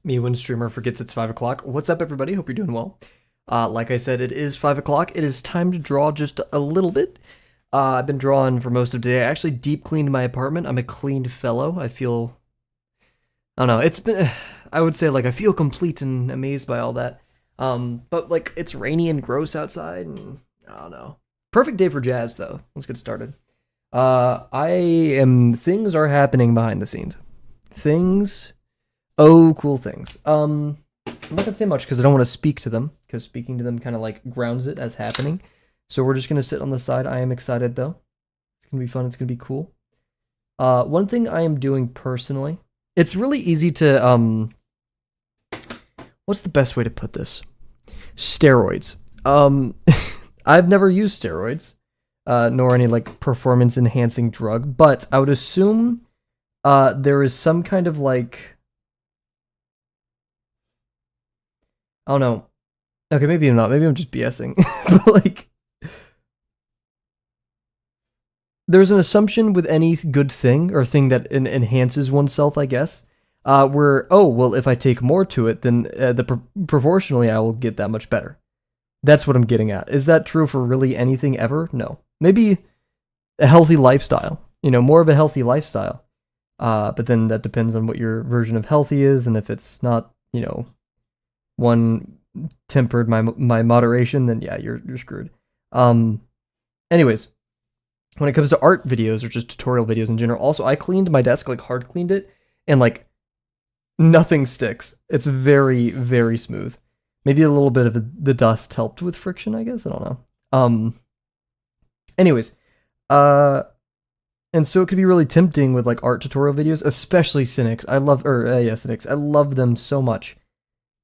Me when streamer forgets it's 5 o'clock. What's up, everybody? Hope you're doing well. Like I said, it is 5 o'clock. It is time to draw just a little bit. I've been drawing for most of today. I actually deep cleaned my apartment. I'm a cleaned fellow. I don't know. It's been, I would say, like, I feel complete and amazed by all that. But, like, it's rainy and gross outside, and I don't know. Perfect day for jazz, though. Let's get started. Things are happening behind the scenes. Cool things. I'm not gonna say much because I don't want to speak to them, because speaking to them kind of like grounds it as happening. So we're just gonna sit on the side. I am excited though. It's gonna be fun. It's gonna be cool. One thing I am doing personally, it's really easy to what's the best way to put this? Steroids. I've never used steroids, nor any like performance enhancing drug, but I would assume there is some kind of like, I don't know. Okay, maybe I'm not. Maybe I'm just BSing. But like, there's an assumption with any good thing or thing that enhances oneself, I guess. Where, oh, well, if I take more to it, then proportionally I will get that much better. That's what I'm getting at. Is that true for really anything ever? No. Maybe a healthy lifestyle. More of a healthy lifestyle. But then that depends on what your version of healthy is, and if it's not, one tempered my moderation, then yeah, you're screwed. Anyways, when it comes to art videos or just tutorial videos in general, also I cleaned my desk, like hard cleaned it, and like nothing sticks. It's very, very smooth. Maybe a little bit of the dust helped with friction, I guess. I don't know. Anyways, and so it could be really tempting with like art tutorial videos, especially Cynics. Cynics. I love them so much.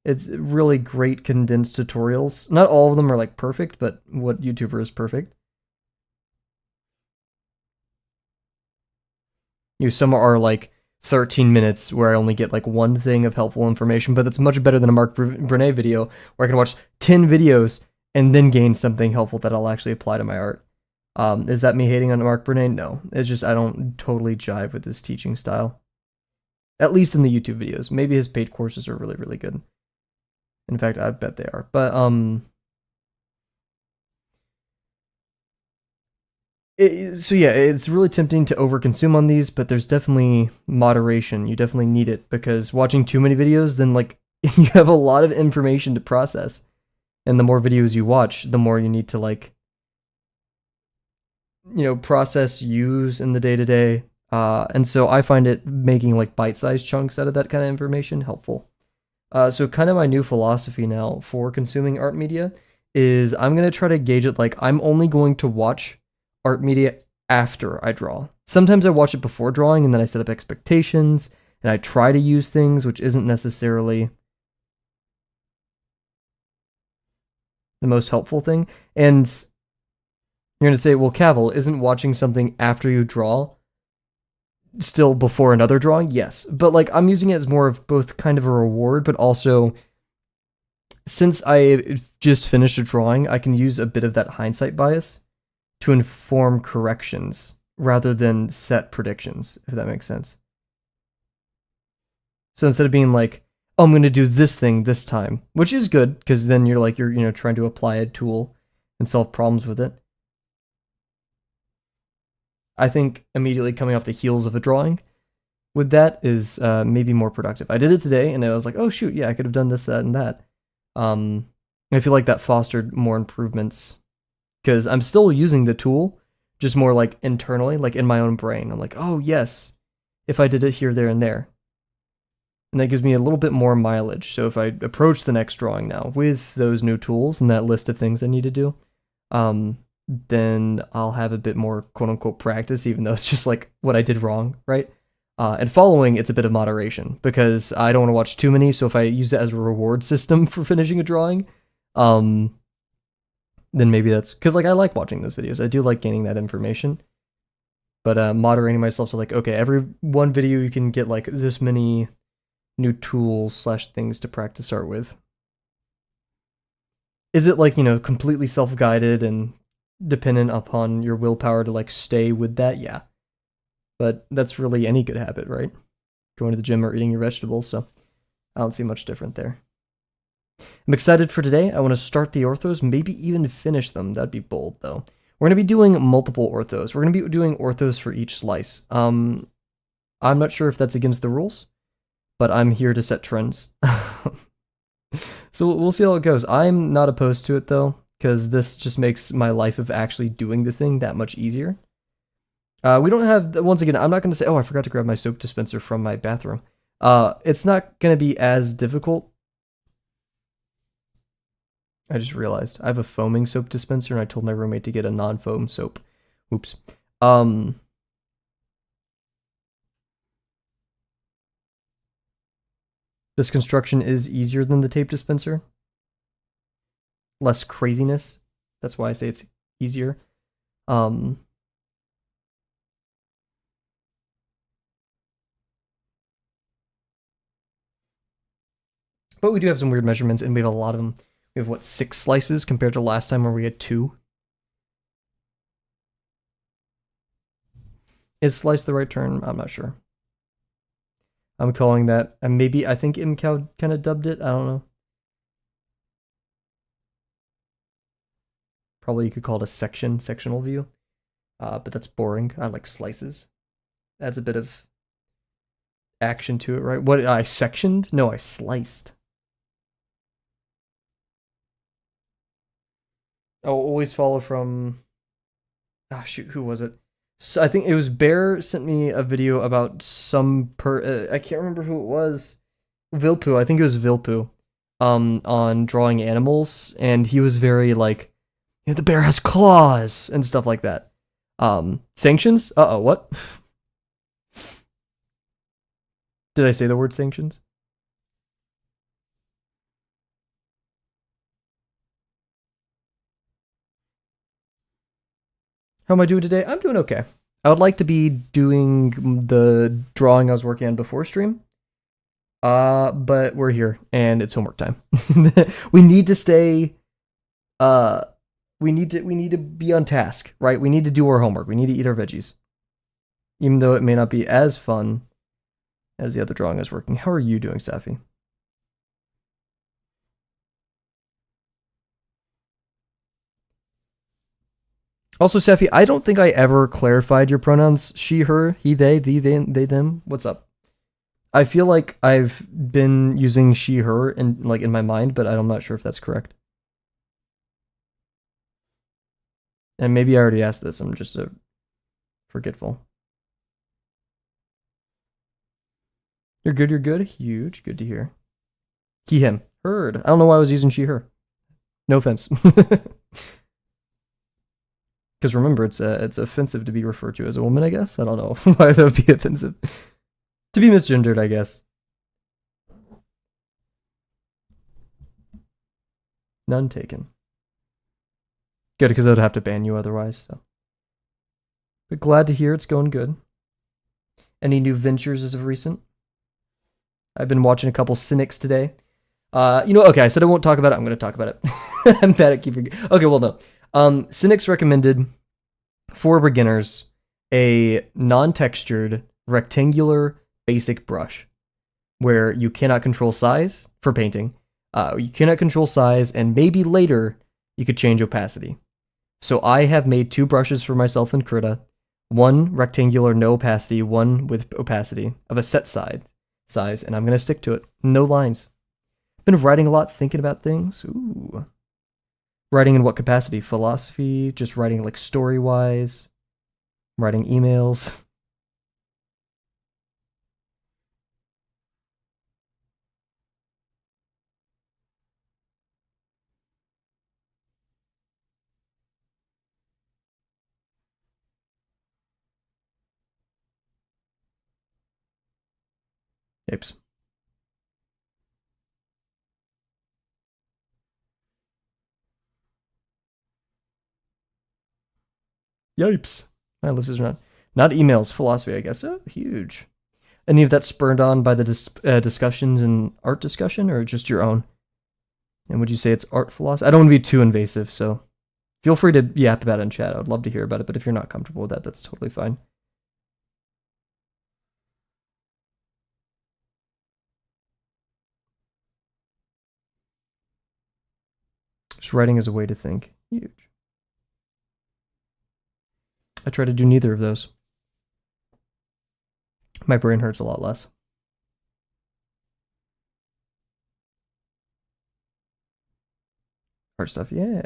It's really great condensed tutorials. Not all of them are like perfect, but what YouTuber is perfect? Some are like 13 minutes where I only get like one thing of helpful information, but that's much better than a Mark Brunet video where I can watch 10 videos and then gain something helpful that I'll actually apply to my art. Is that me hating on Mark Brunet? No. It's just I don't totally jive with his teaching style. At least in the YouTube videos. Maybe his paid courses are really, really good. In fact, I bet they are. But, so yeah, it's really tempting to overconsume on these, but there's definitely moderation. You definitely need it, because watching too many videos, then, like, you have a lot of information to process. And the more videos you watch, the more you need to, like, process, use in the day-to-day. And so I find it making, like, bite-sized chunks out of that kind of information helpful. So kind of my new philosophy now for consuming art media is I'm going to try to gauge it like I'm only going to watch art media after I draw. Sometimes I watch it before drawing and then I set up expectations and I try to use things, which isn't necessarily the most helpful thing. And you're going to say, well, Kavel, isn't watching something after you draw still before another drawing? Yes, but like I'm using it as more of both kind of a reward, but also since I just finished a drawing, I can use a bit of that hindsight bias to inform corrections rather than set predictions, if that makes sense. So instead of being like, oh, I'm going to do this thing this time, which is good because then you're like you're trying to apply a tool and solve problems with it. I think immediately coming off the heels of a drawing with that is maybe more productive. I did it today, and I was like, oh shoot, yeah, I could have done this, that, and that. I feel like that fostered more improvements, because I'm still using the tool, just more like internally, like in my own brain. I'm like, oh yes, if I did it here, there, and there. And that gives me a little bit more mileage. So if I approach the next drawing now with those new tools and that list of things I need to do, then I'll have a bit more quote-unquote practice, even though it's just like what I did wrong, right? And following, it's a bit of moderation, because I don't want to watch too many, so if I use it as a reward system for finishing a drawing, then maybe that's... Because like I like watching those videos, I do like gaining that information, but moderating myself to like, okay, every one video you can get like this many new tools / things to practice art with. Is it like, completely self-guided and dependent upon your willpower to like stay with that? Yeah. But that's really any good habit, right? Going to the gym or eating your vegetables, so I don't see much different there. I'm excited for today. I want to start the orthos, maybe even finish them. That'd be bold, though. We're going to be doing multiple orthos. We're going to be doing orthos for each slice. I'm not sure if that's against the rules, but I'm here to set trends. So we'll see how it goes. I'm not opposed to it, though, because this just makes my life of actually doing the thing that much easier. We don't have, once again, I'm not going to say, oh, I forgot to grab my soap dispenser from my bathroom. It's not going to be as difficult. I just realized I have a foaming soap dispenser and I told my roommate to get a non-foam soap. Oops. This construction is easier than the tape dispenser. Less craziness. That's why I say it's easier. But we do have some weird measurements and we have a lot of them. We have, what, 6 slices compared to last time where we had 2? Is slice the right term? I'm not sure. I'm calling that, and maybe, I think MCow kind of dubbed it, I don't know. Probably you could call it a sectional view. But that's boring. I like slices. Adds a bit of action to it, right? What, I sectioned? No, I sliced. Oh, always follow from, ah, shoot, who was it? So I think it was Bear sent me a video about some I can't remember who it was. Vilpoo, I think it was Vilpoo. On drawing animals, and he was very like, the bear has claws and stuff like that. Sanctions? Uh-oh, what? Did I say the word sanctions? How am I doing today? I'm doing okay. I would like to be doing the drawing I was working on before stream. But we're here and it's homework time. We need to stay we need to be on task, right? We need to do our homework. We need to eat our veggies. Even though it may not be as fun as the other drawing I was working. How are you doing, Safi? Also, Safi, I don't think I ever clarified your pronouns. She, her, he, they, thee, they, them. What's up? I feel like I've been using she, her in my mind, but I'm not sure if that's correct. And maybe I already asked this. I'm just forgetful. You're good. You're good. Huge. Good to hear. He, him. Heard. I don't know why I was using she, her. No offense. Because remember, it's offensive to be referred to as a woman, I guess. I don't know why that would be offensive. To be misgendered, I guess. None taken. Good, because I'd have to ban you otherwise. So. But glad to hear it's going good. Any new ventures as of recent? I've been watching a couple Cynics today. Okay, I said I won't talk about it. I'm going to talk about it. I'm bad at keeping... Okay, well, no. Cynics recommended for beginners a non-textured, rectangular, basic brush where you cannot control size for painting. You cannot control size, and maybe later you could change opacity. So I have made 2 brushes for myself and Krita. One rectangular, no opacity, one with opacity of a set size, and I'm going to stick to it. No lines. Been writing a lot, thinking about things. Ooh. Writing in what capacity? Philosophy? Just writing like story-wise? Writing emails? Apes. Yipes. My lips is not emails, philosophy, I guess. Oh, huge. Any of that spurred on by the discussions and art discussion, or just your own? And would you say it's art philosophy? I don't want to be too invasive, so feel free to yap about it in chat. I would love to hear about it, but if you're not comfortable with that, that's totally fine. Just writing as a way to think. Huge. I try to do neither of those. My brain hurts a lot less. Art stuff, yeah.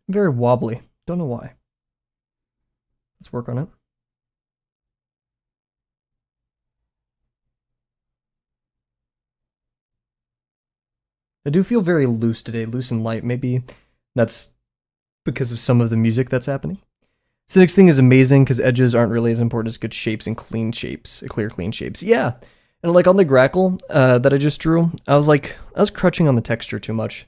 Very wobbly. Don't know why. Let's work on it. I do feel very loose today, loose and light. Maybe that's because of some of the music that's happening. So next thing is amazing because edges aren't really as important as good shapes and clean shapes, clear clean shapes. Yeah, and like on the grackle that I just drew, I was crutching on the texture too much.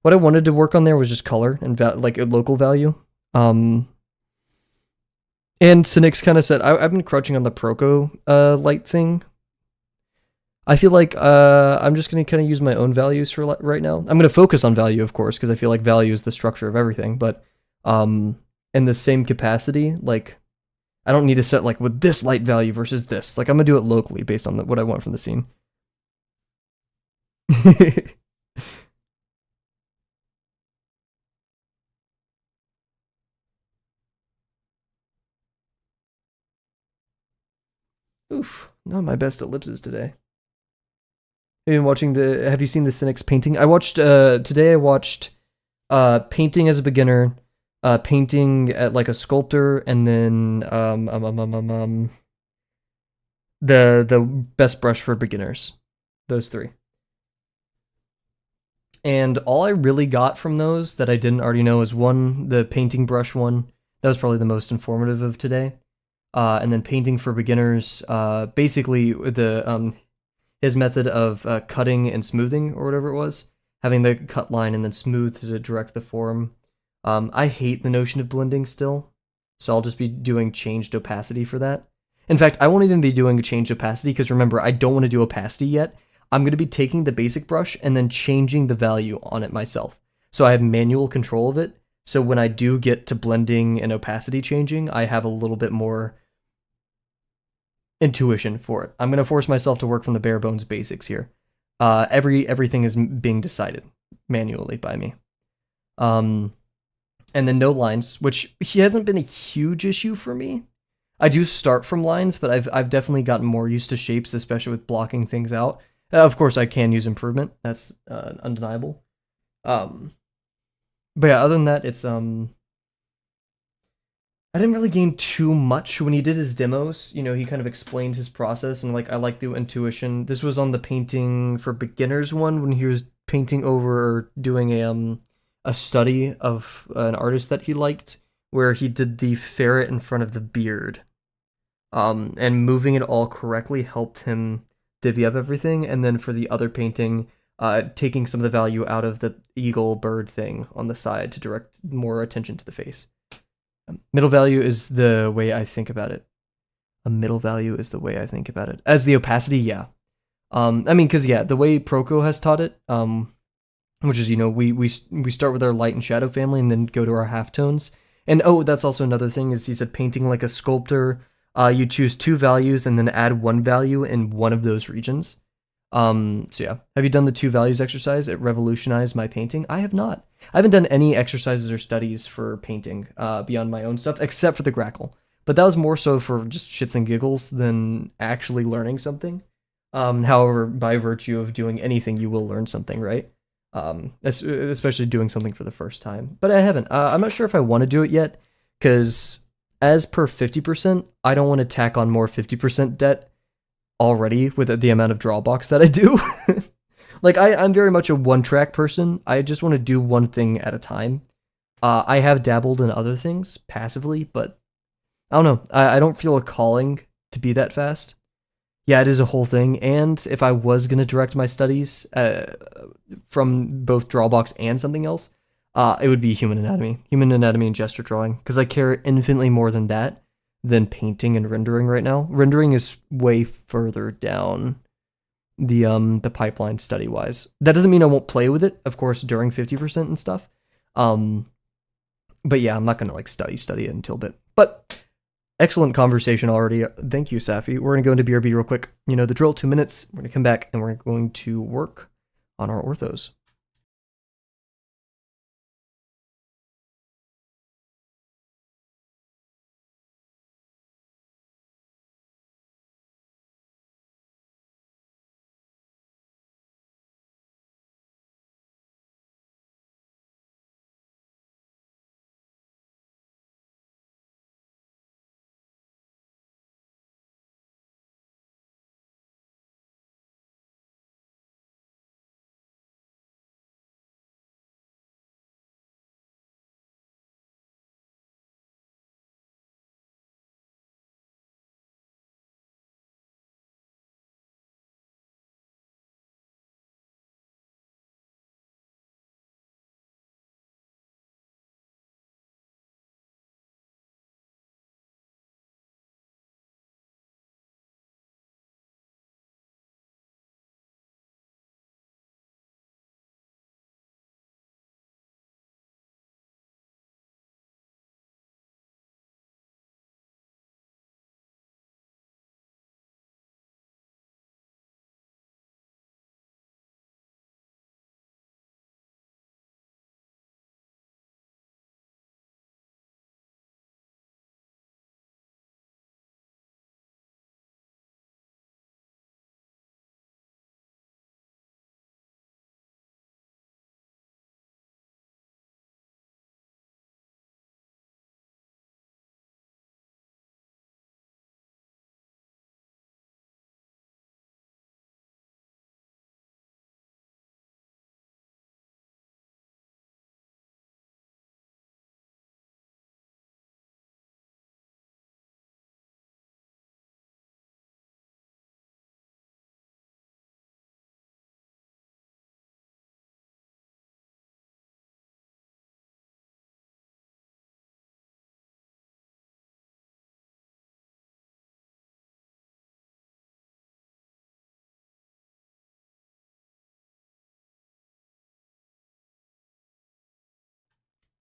What I wanted to work on there was just color and like a local value. And Cynics kind of said I've been crutching on the Proco light thing. I feel like I'm just going to kind of use my own values for right now. I'm going to focus on value, of course, because I feel like value is the structure of everything. But in the same capacity, like I don't need to set like with this light value versus this. Like I'm going to do it locally based on what I want from the scene. Oof, not my best ellipses today. Have you seen the Cynics painting? I watched today. I watched painting as a beginner, painting at like a sculptor, and then the best brush for beginners. Those three. And all I really got from those that I didn't already know is one, the painting brush one. That was probably the most informative of today. And then painting for beginners, basically his method of cutting and smoothing, or whatever it was, having the cut line and then smooth to direct the form. I hate the notion of blending still, so I'll just be doing changed opacity for that. In fact, I won't even be doing changed opacity, because remember, I don't want to do opacity yet. I'm going to be taking the basic brush and then changing the value on it myself. So I have manual control of it, so when I do get to blending and opacity changing, I have a little bit more intuition for it. I'm going to force myself to work from the bare bones basics here. Everything is being decided manually by me. And then no lines, which hasn't been a huge issue for me. I do start from lines, but I've definitely gotten more used to shapes, especially with blocking things out. Of course, I can use improvement. That's undeniable. But yeah, other than that, it's I didn't really gain too much when he did his demos. You know, he kind of explained his process, and like I like the intuition. This was on the painting for beginners one when he was painting over or doing a study of an artist that he liked, where he did the ferret in front of the beard. And moving it all correctly helped him divvy up everything. And then for the other painting, taking some of the value out of the eagle bird thing on the side to direct more attention to the face. Middle value is the way I think about it. A middle value is the way I think about it. As the opacity, yeah. I mean, because yeah, the way Proco has taught it, which is, you know, we start with our light and shadow family and then go to our halftones. And oh, that's also another thing, is he said painting like a sculptor, you choose two values and then add one value in one of those regions. So yeah, have you done the two values exercise? It revolutionized my painting. I have not. I haven't done any exercises or studies for painting beyond my own stuff, except for the grackle. But that was more so for just shits and giggles than actually learning something. However, by virtue of doing anything, you will learn something, right? Especially doing something for the first time. But I haven't. I'm not sure if I want to do it yet, because as per 50%, I don't want to tack on more 50% debt already with the amount of drawbox that I do. Like, I'm very much a one-track person. I just want to do one thing at a time. I have dabbled in other things passively, but I don't know. I don't feel a calling to be that fast. Yeah, it is a whole thing. And if I was going to direct my studies from both Drawbox and something else, It would be human anatomy and gesture drawing, because I care infinitely more than painting and rendering right now. Rendering is way further down the pipeline study wise. That doesn't mean I won't play with it, of course, during 50% and stuff. But yeah, I'm not gonna like study it until a bit. But excellent conversation already. Thank you, Safi. We're gonna go into BRB real quick. You know the drill. 2 minutes. We're gonna come back and we're going to work on our orthos.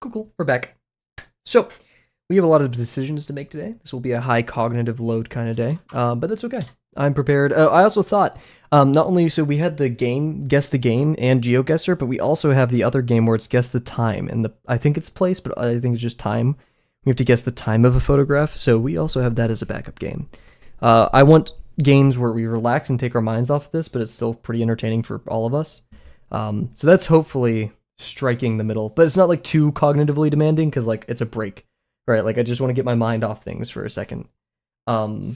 Cool. We're back. So we have a lot of decisions to make today. This will be a high cognitive load kind of day, but that's okay. I'm prepared. I also thought not only so we had the game, guess the game, and GeoGuessr, but we also have the other game where it's guess the time, and I think it's place, but I think it's just time. We have to guess the time of a photograph, so we also have that as a backup game. I want games where we relax and take our minds off this, but it's still pretty entertaining for all of us. So that's hopefully striking the middle, but it's not like too cognitively demanding because like it's a break, right? Like I just want to get my mind off things for a second. I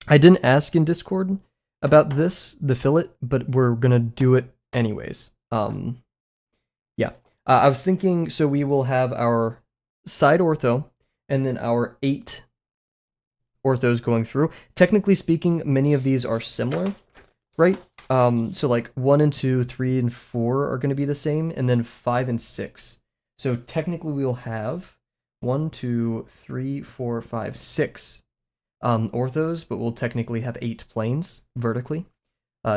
didn't ask in Discord about the fillet, but we're gonna do it anyways. Yeah. I was thinking, so we will have our side ortho and then our 8 orthos going through. Technically speaking, many of these are similar, right? So like 1 and 2, 3 and 4 are going to be the same, and then 5 and 6. So technically we'll have 1, 2, 3, 4, 5, 6 orthos, but we'll technically have 8 planes vertically,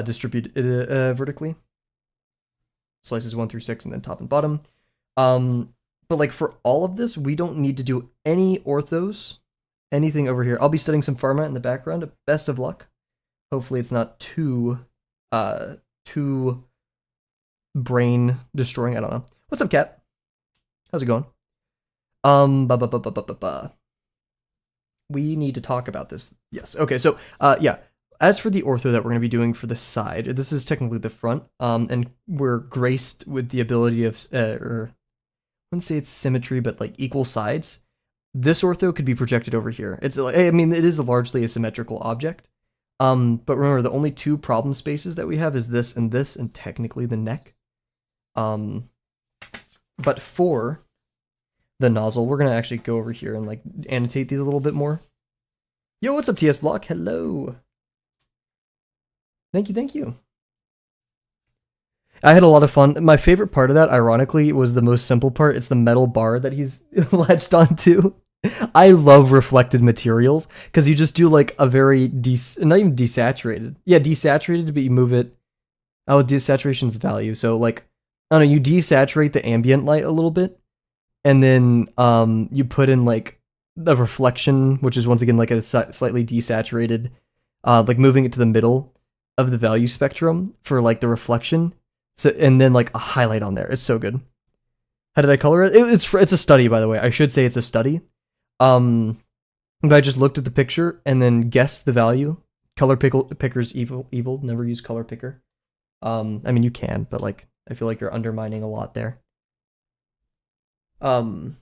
distributed vertically. Slices 1 through 6 and then top and bottom. But like for all of this, we don't need to do any orthos, anything over here. I'll be studying some pharma in the background. Best of luck. Hopefully it's not too brain destroying. I don't know. What's up, Cat? How's it going? We need to talk about this. Yes. Okay. So, yeah. As for the ortho that we're going to be doing for the side, this is technically the front, and we're graced with the ability of, or I wouldn't say it's symmetry, but like equal sides. This ortho could be projected over here. It's, I mean, it is largely a symmetrical object. But remember, the only 2 problem spaces that we have is this, and technically the neck. But for the nozzle, we're gonna actually go over here and like annotate these a little bit more. Yo, what's up, TS Block? Hello. Thank you. I had a lot of fun. My favorite part of that, ironically, was the most simple part. It's the metal bar that he's latched onto. I love reflected materials because you just do like a very not even desaturated. Yeah, desaturated, but you move it. Oh, desaturation's value. So like, I don't know, you desaturate the ambient light a little bit, and then you put in like the reflection, which is once again like a slightly desaturated, like moving it to the middle of the value spectrum for like the reflection. So and then like a highlight on there. It's so good. How did I color it? It's a study, by the way. I should say it's a study. But I just looked at the picture and then guessed the value. Color picker's evil. Never use color picker. I mean you can, but like I feel like you're undermining a lot there. And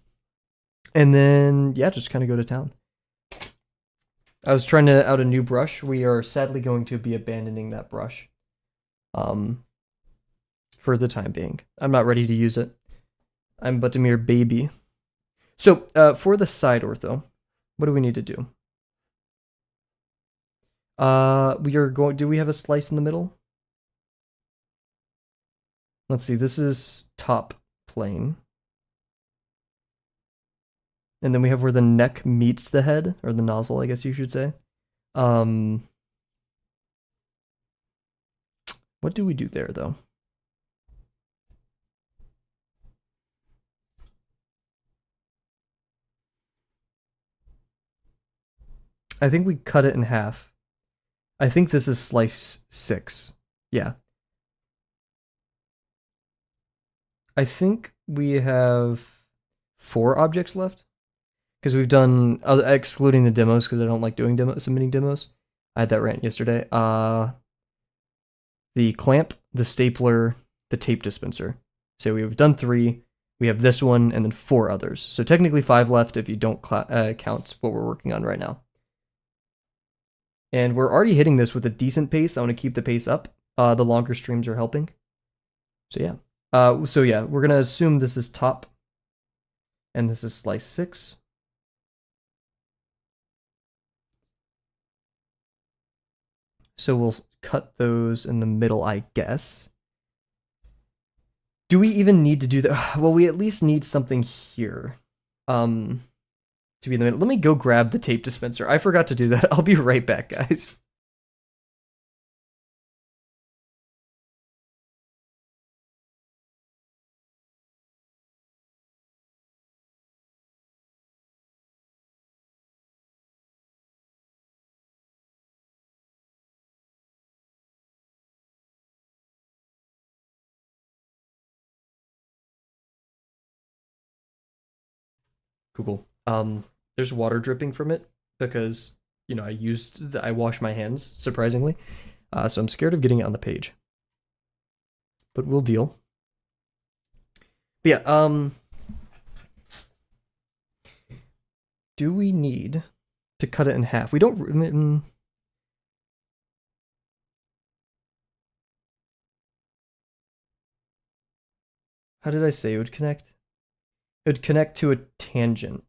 then yeah, just kind of go to town. I was trying to out a new brush. We are sadly going to be abandoning that brush. For the time being. I'm not ready to use it. I'm but a mere baby. So, for the side ortho, what do we need to do? We are going, do we have a slice in the middle? Let's see, this is top plane. And then we have where the neck meets the head, or the nozzle, I guess you should say. What do we do there, though? I think we cut it in half. I think this is slice 6. Yeah. I think we have 4 objects left. Because we've done, excluding the demos, because I don't like doing submitting demos. I had that rant yesterday. The clamp, the stapler, the tape dispenser. So we've done 3. We have this one, and then 4 others. So technically 5 left if you don't count what we're working on right now. And we're already hitting this with a decent pace. I want to keep the pace up. The longer streams are helping. So yeah. We're going to assume this is top. And this is slice 6. So we'll cut those in the middle, I guess. Do we even need to do that? Well, we at least need something here. To be in the middle. Let me go grab the tape dispenser. I forgot to do that. I'll be right back, guys. Cool. There's water dripping from it because, you know, I wash my hands, surprisingly. So I'm scared of getting it on the page. But we'll deal. But yeah, do we need to cut it in half? We don't... How did I say it would connect? It would connect to a tangent.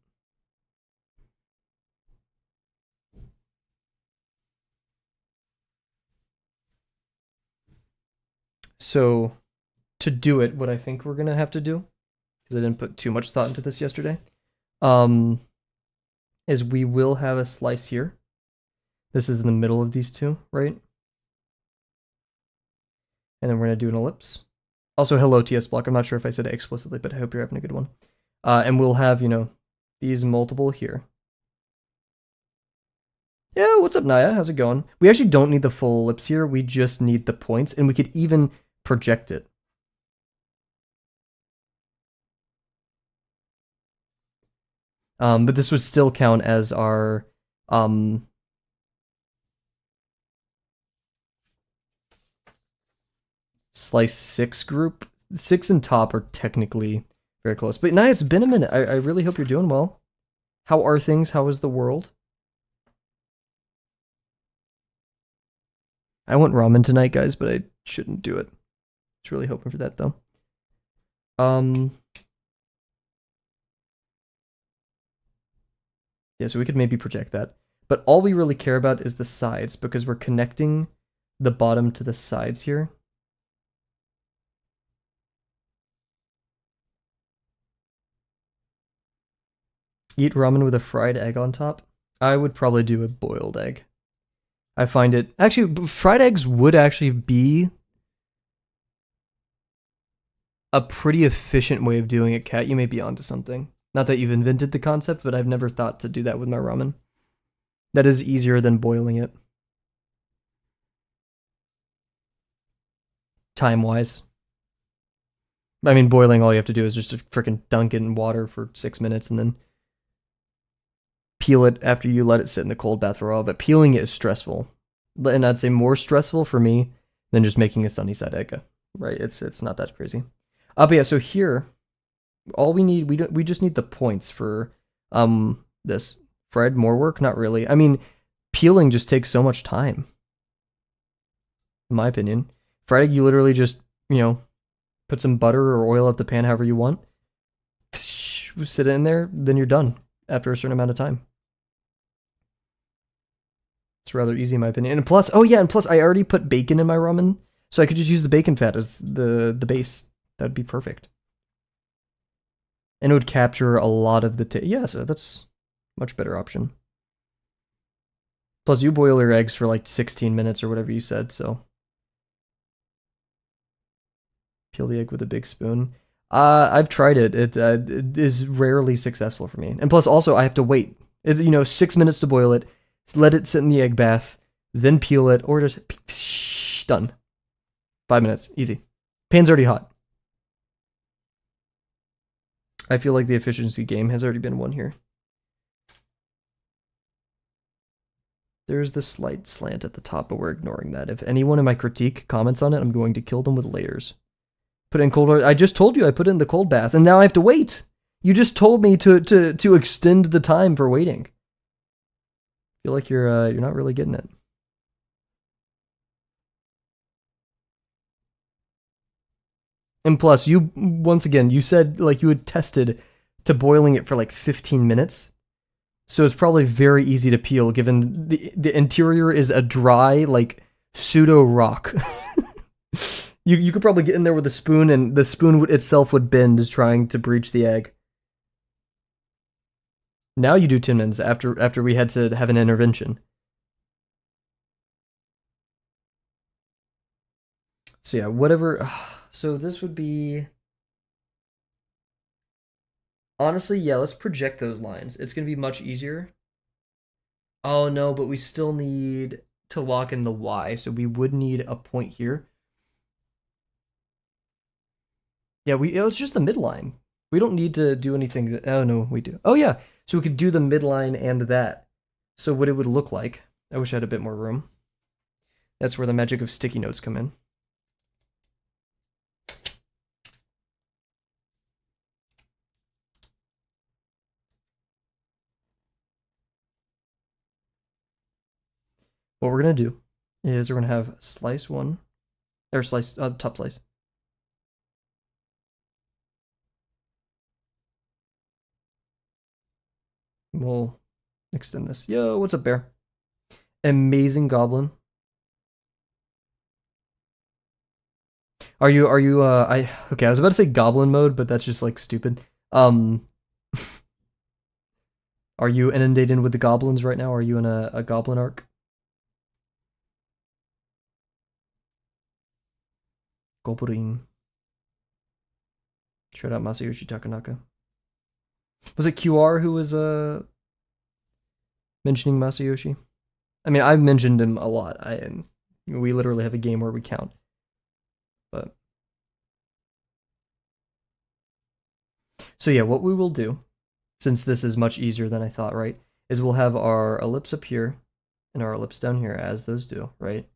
So, to do it, what I think we're going to have to do, because I didn't put too much thought into this yesterday, is we will have a slice here. This is in the middle of these two, right? And then we're going to do an ellipse. Also, hello, TS Block. I'm not sure if I said it explicitly, but I hope you're having a good one. And we'll have, you know, these multiple here. Yeah, what's up, Naya? How's it going? We actually don't need the full ellipse here. We just need the points, and we could even project it. But this would still count as our slice 6 group. 6 and top are technically very close. But Naya, it's been a minute. I really hope you're doing well. How are things? How is the world? I want ramen tonight, guys, but I shouldn't do it. Just really hoping for that, though. Yeah, so we could maybe project that. But all we really care about is the sides, because we're connecting the bottom to the sides here. Eat ramen with a fried egg on top. I would probably do a boiled egg. I find it actually fried eggs would actually be a pretty efficient way of doing it, Kat. You may be onto something. Not that you've invented the concept, but I've never thought to do that with my ramen. That is easier than boiling it. Time-wise. I mean, boiling, all you have to do is just freaking dunk it in water for 6 minutes and then peel it after you let it sit in the cold bath for a while. But peeling it is stressful. And I'd say more stressful for me than just making a sunny side egg. Right? It's not that crazy. But yeah, so here, all we need, we just need the points for this. Fried, more work? Not really. I mean, peeling just takes so much time. In my opinion. Fried egg, you literally just, put some butter or oil up the pan however you want. Sit it in there, then you're done after a certain amount of time. It's rather easy in my opinion. And plus, I already put bacon in my ramen, so I could just use the bacon fat as the base. That'd be perfect. And it would capture a lot of the yeah, so that's a much better option. Plus, you boil your eggs for like 16 minutes or whatever you said, so. Peel the egg with a big spoon. I've tried it. It is rarely successful for me. And plus, also, I have to wait. It's, 6 minutes to boil it, let it sit in the egg bath, then peel it, or just done. 5 minutes, easy. Pan's already hot. I feel like the efficiency game has already been won here. There's the slight slant at the top, but we're ignoring that. If anyone in my critique comments on it, I'm going to kill them with layers. Put it in cold water. I just told you I put it in the cold bath, and now I have to wait. You just told me to extend the time for waiting. I feel like you're not really getting it. And plus, you once again, you said like you had tested to boiling it for like 15 minutes. So it's probably very easy to peel given the interior is a dry, like pseudo rock. You could probably get in there with a spoon, and the spoon itself would bend trying to breach the egg. Now you do Timnins after we had to have an intervention. So yeah, whatever. So this would be... Honestly, yeah, let's project those lines. It's going to be much easier. Oh no, but we still need to lock in the Y, so we would need a point here. Yeah, it was just the midline. We don't need to do anything. Oh, no, we do. Oh, yeah. So we could do the midline and that. So what it would look like. I wish I had a bit more room. That's where the magic of sticky notes come in. What we're going to do is we're going to have slice one. Or slice, top slice. We'll extend this. Yo, what's up, bear? Amazing goblin. Are you okay, I was about to say goblin mode, but that's just like stupid. Are you inundated with the goblins right now? Are you in a goblin arc? Goblin. Shout out Masayoshi Takanaka. Was it QR who was mentioning Masayoshi? I mean, I've mentioned him a lot. We literally have a game where we count. But so yeah, what we will do, since this is much easier than I thought, right, is we'll have our ellipse up here and our ellipse down here, as those do, right?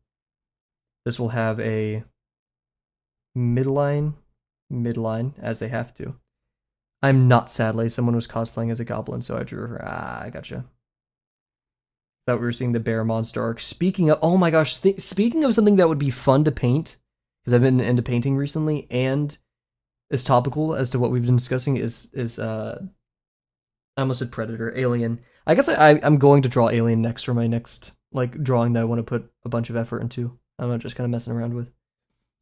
This will have a midline, as they have to. I'm not, sadly. Someone was cosplaying as a goblin, so I drew her. I gotcha. Thought we were seeing the bear monster arc. Speaking of, oh my gosh, speaking of something that would be fun to paint, because I've been into painting recently, and is topical as to what we've been discussing, is I almost said Predator, Alien. I guess I'm going to draw Alien next for my next like drawing that I want to put a bunch of effort into. I'm not just kind of messing around with.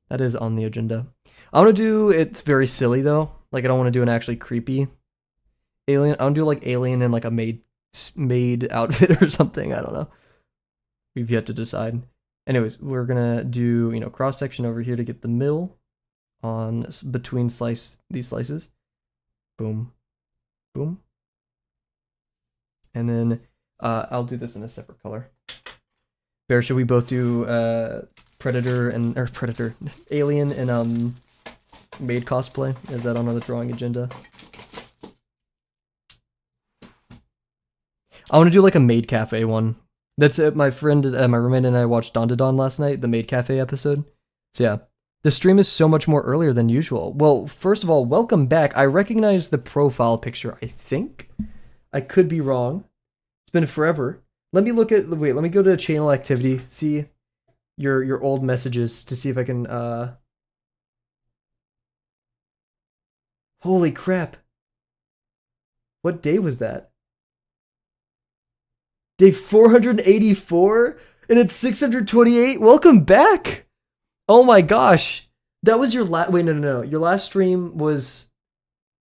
That is on the agenda. I want to do, it's very silly though. Like I don't want to do an actually creepy Alien. I'll do like alien in like a maid outfit or something. I don't know. We've yet to decide. Anyways, we're gonna do, you know, cross section over here to get the middle on between these slices. Boom, boom. And then I'll do this in a separate color. Bear, should we both do Predator Alien and maid cosplay? Is that on the drawing agenda? I want to do like a maid cafe one. That's it. My friend, my roommate and I watched Dawn to Dawn last night, the maid cafe episode. So yeah, the stream is so much more earlier than usual. Well, first of all, welcome back. I recognize the profile picture, I think. I could be wrong. It's been forever. Let me look at, wait, let me go to channel activity, see your old messages to see if I can, holy crap. What day was that? Day 484? And it's 628? Welcome back! Oh my gosh. That was your last, wait, no. Your last stream was,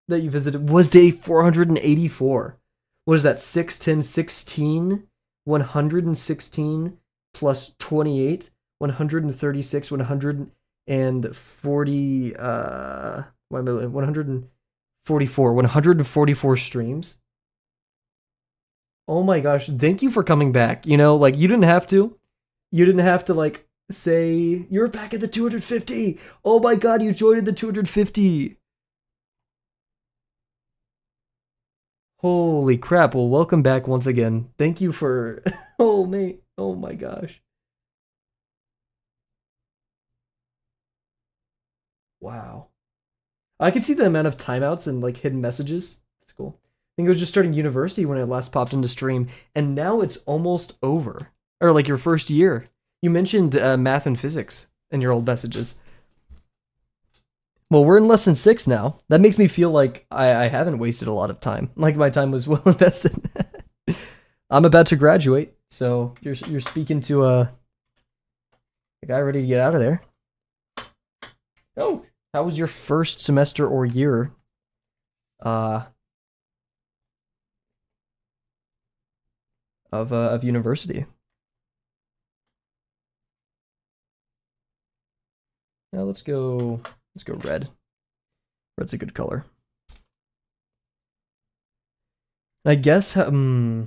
that you visited, was day 484. What is that, 6, 10, 16, 116 plus 28, 136, 140, 144 streams. Oh my gosh, thank you for coming back. You know, like, you didn't have to. You didn't have to, like, say, you're back at the 250. Oh my god, you joined the 250. Holy crap. Well, welcome back once again. Thank you for... oh, mate. Oh my gosh. Wow. I could see the amount of timeouts and, like, hidden messages. That's cool. I think it was just starting university when I last popped into stream, and now it's almost over. Or, like, your first year. You mentioned math and physics in your old messages. Well, we're in lesson 6 now. That makes me feel like I haven't wasted a lot of time. Like, my time was well invested. I'm about to graduate, so you're speaking to a guy ready to get out of there. Oh, how was your first semester or year? Of university? Now let's go red. Red's a good color. I guess okay,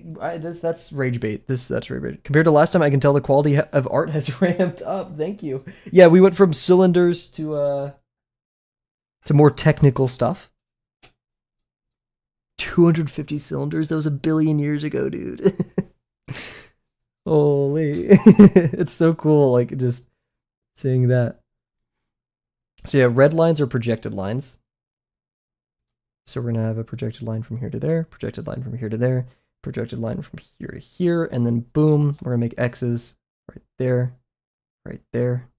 that's rage bait. That's rage bait. Compared to last time, I can tell the quality of art has ramped up. Thank you. Yeah, we went from cylinders to more technical stuff. 250 cylinders. That was a billion years ago, dude. Holy, it's so cool. Like, just seeing that. So yeah, red lines are projected lines. So we're gonna have a projected line from here to there, projected line from here to there, projected line from here to here, and then boom, we're gonna make X's right there, right there.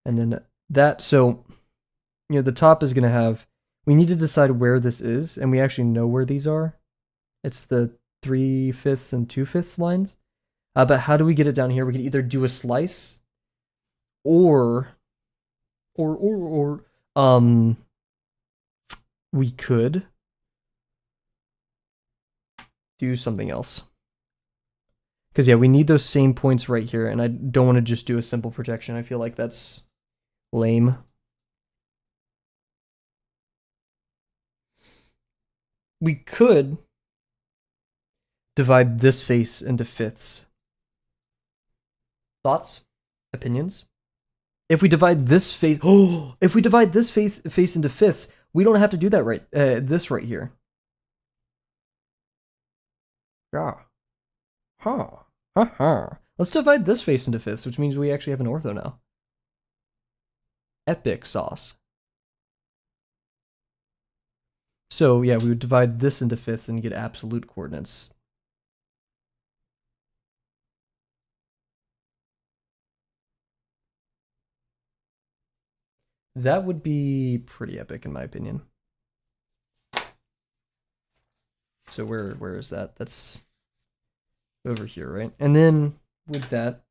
And then that, so, you know, the top is gonna have, we need to decide where this is, and we actually know where these are. It's the 3/5 and 2/5 lines. But how do we get it down here? We can either do a slice, or we could do something else. Because, yeah, we need those same points right here, and I don't want to just do a simple projection. I feel like that's lame. We could divide this face into fifths. Thoughts? Opinions? If we divide this face, if we divide this face into fifths, we don't have to do that right. This right here. Yeah. Huh. Let's divide this face into fifths, which means we actually have an ortho now. Epic sauce. So yeah, we would divide this into fifths and get absolute coordinates. That would be pretty epic in my opinion. So where is that? That's over here, right? And then with that,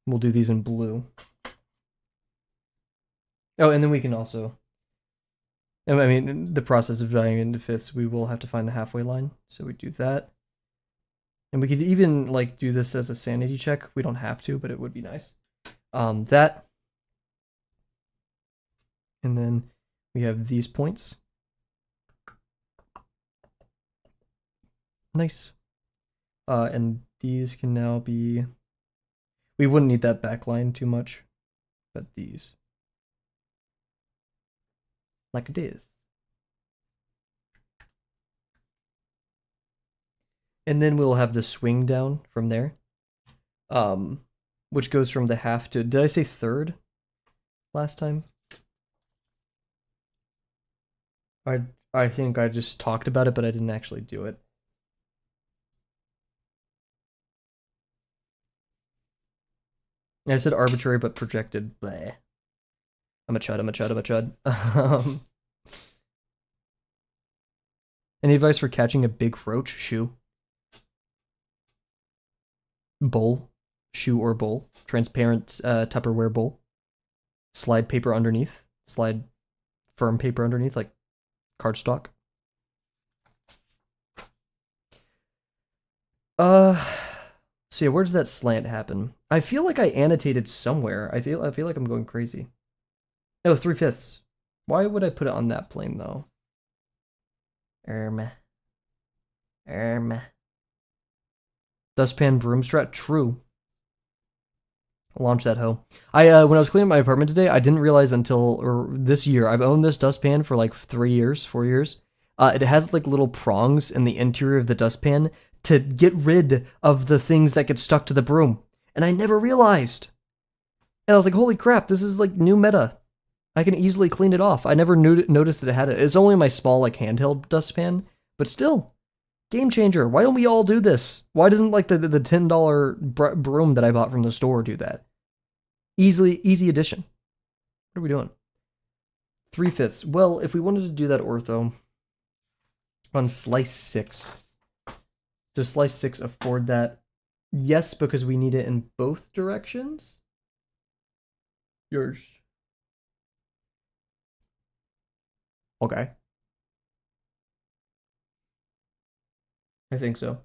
we'll do these in blue. Oh, and then we can also, I mean, in the process of dividing into fifths, we will have to find the halfway line. So we do that. And we could even like do this as a sanity check. We don't have to, but it would be nice. That. And then we have these points. Nice. And these can now be, we wouldn't need that back line too much, but these. Like this. And then we'll have the swing down from there. Which goes from the half to, did I say third last time? I think I just talked about it, but I didn't actually do it. I said arbitrary but projected. Bleh. I'm a chud, I'm a chud, I'm a chud. Any advice for catching a big roach? Shoe. Bowl. Shoe or bowl. Transparent Tupperware bowl. Slide paper underneath. Slide firm paper underneath, like cardstock. So yeah, where does that slant happen? I feel like I annotated somewhere. I feel like I'm going crazy. Oh, 3/5. Why would I put it on that plane though? Erm. Dustpan broom strat. True. Launch that hoe. When I was cleaning my apartment today, I didn't realize until or this year. I've owned this dustpan for like 3 years, 4 years. It has like little prongs in the interior of the dustpan to get rid of the things that get stuck to the broom. And I never realized. And I was like, holy crap, this is like new meta. I can easily clean it off. I never noticed that it had it. It's only my small like handheld dustpan, but still, game changer. Why don't we all do this? Why doesn't like the $10 broom that I bought from the store do that? Easy addition. What are we doing? 3/5. Well, if we wanted to do that ortho on slice 6, does slice 6 afford that? Yes, because we need it in both directions. Yours. Okay. I think so.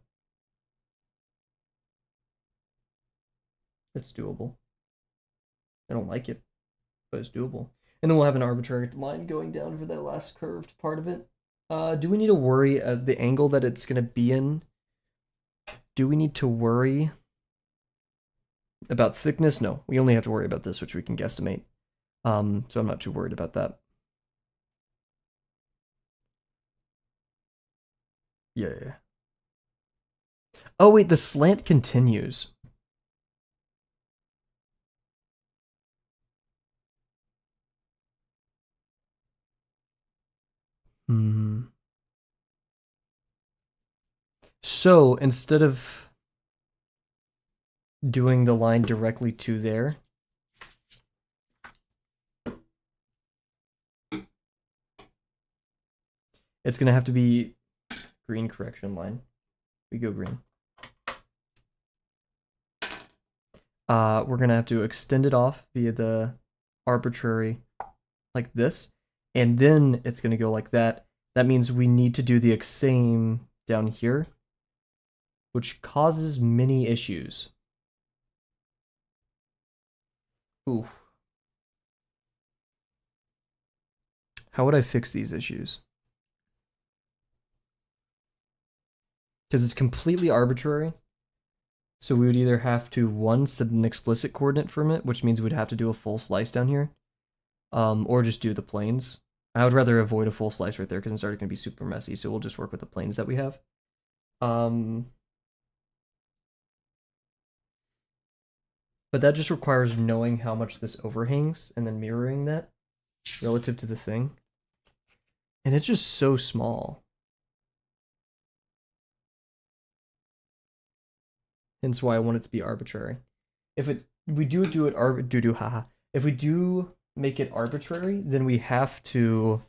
It's doable. I don't like it, but it's doable. And then we'll have an arbitrary line going down for that last curved part of it. Do we need to worry the angle that it's going to be in? Do we need to worry about thickness? No, we only have to worry about this, which we can guesstimate. So I'm not too worried about that. Yeah. Oh wait, the slant continues. Hmm. So instead of doing the line directly to there, it's gonna have to be green correction line. We go green. We're gonna have to extend it off via the arbitrary like this, and then it's gonna go like that. That means we need to do the same down here, which causes many issues. Oof. How would I fix these issues? Because it's completely arbitrary. So we would either have to, one, set an explicit coordinate from it, which means we'd have to do a full slice down here, or just do the planes. I would rather avoid a full slice right there because it's already going to be super messy, so we'll just work with the planes that we have. But that just requires knowing how much this overhangs and then mirroring that relative to the thing. And it's just so small. Hence why I want it to be arbitrary. If we do it haha. If we do make it arbitrary, then we have to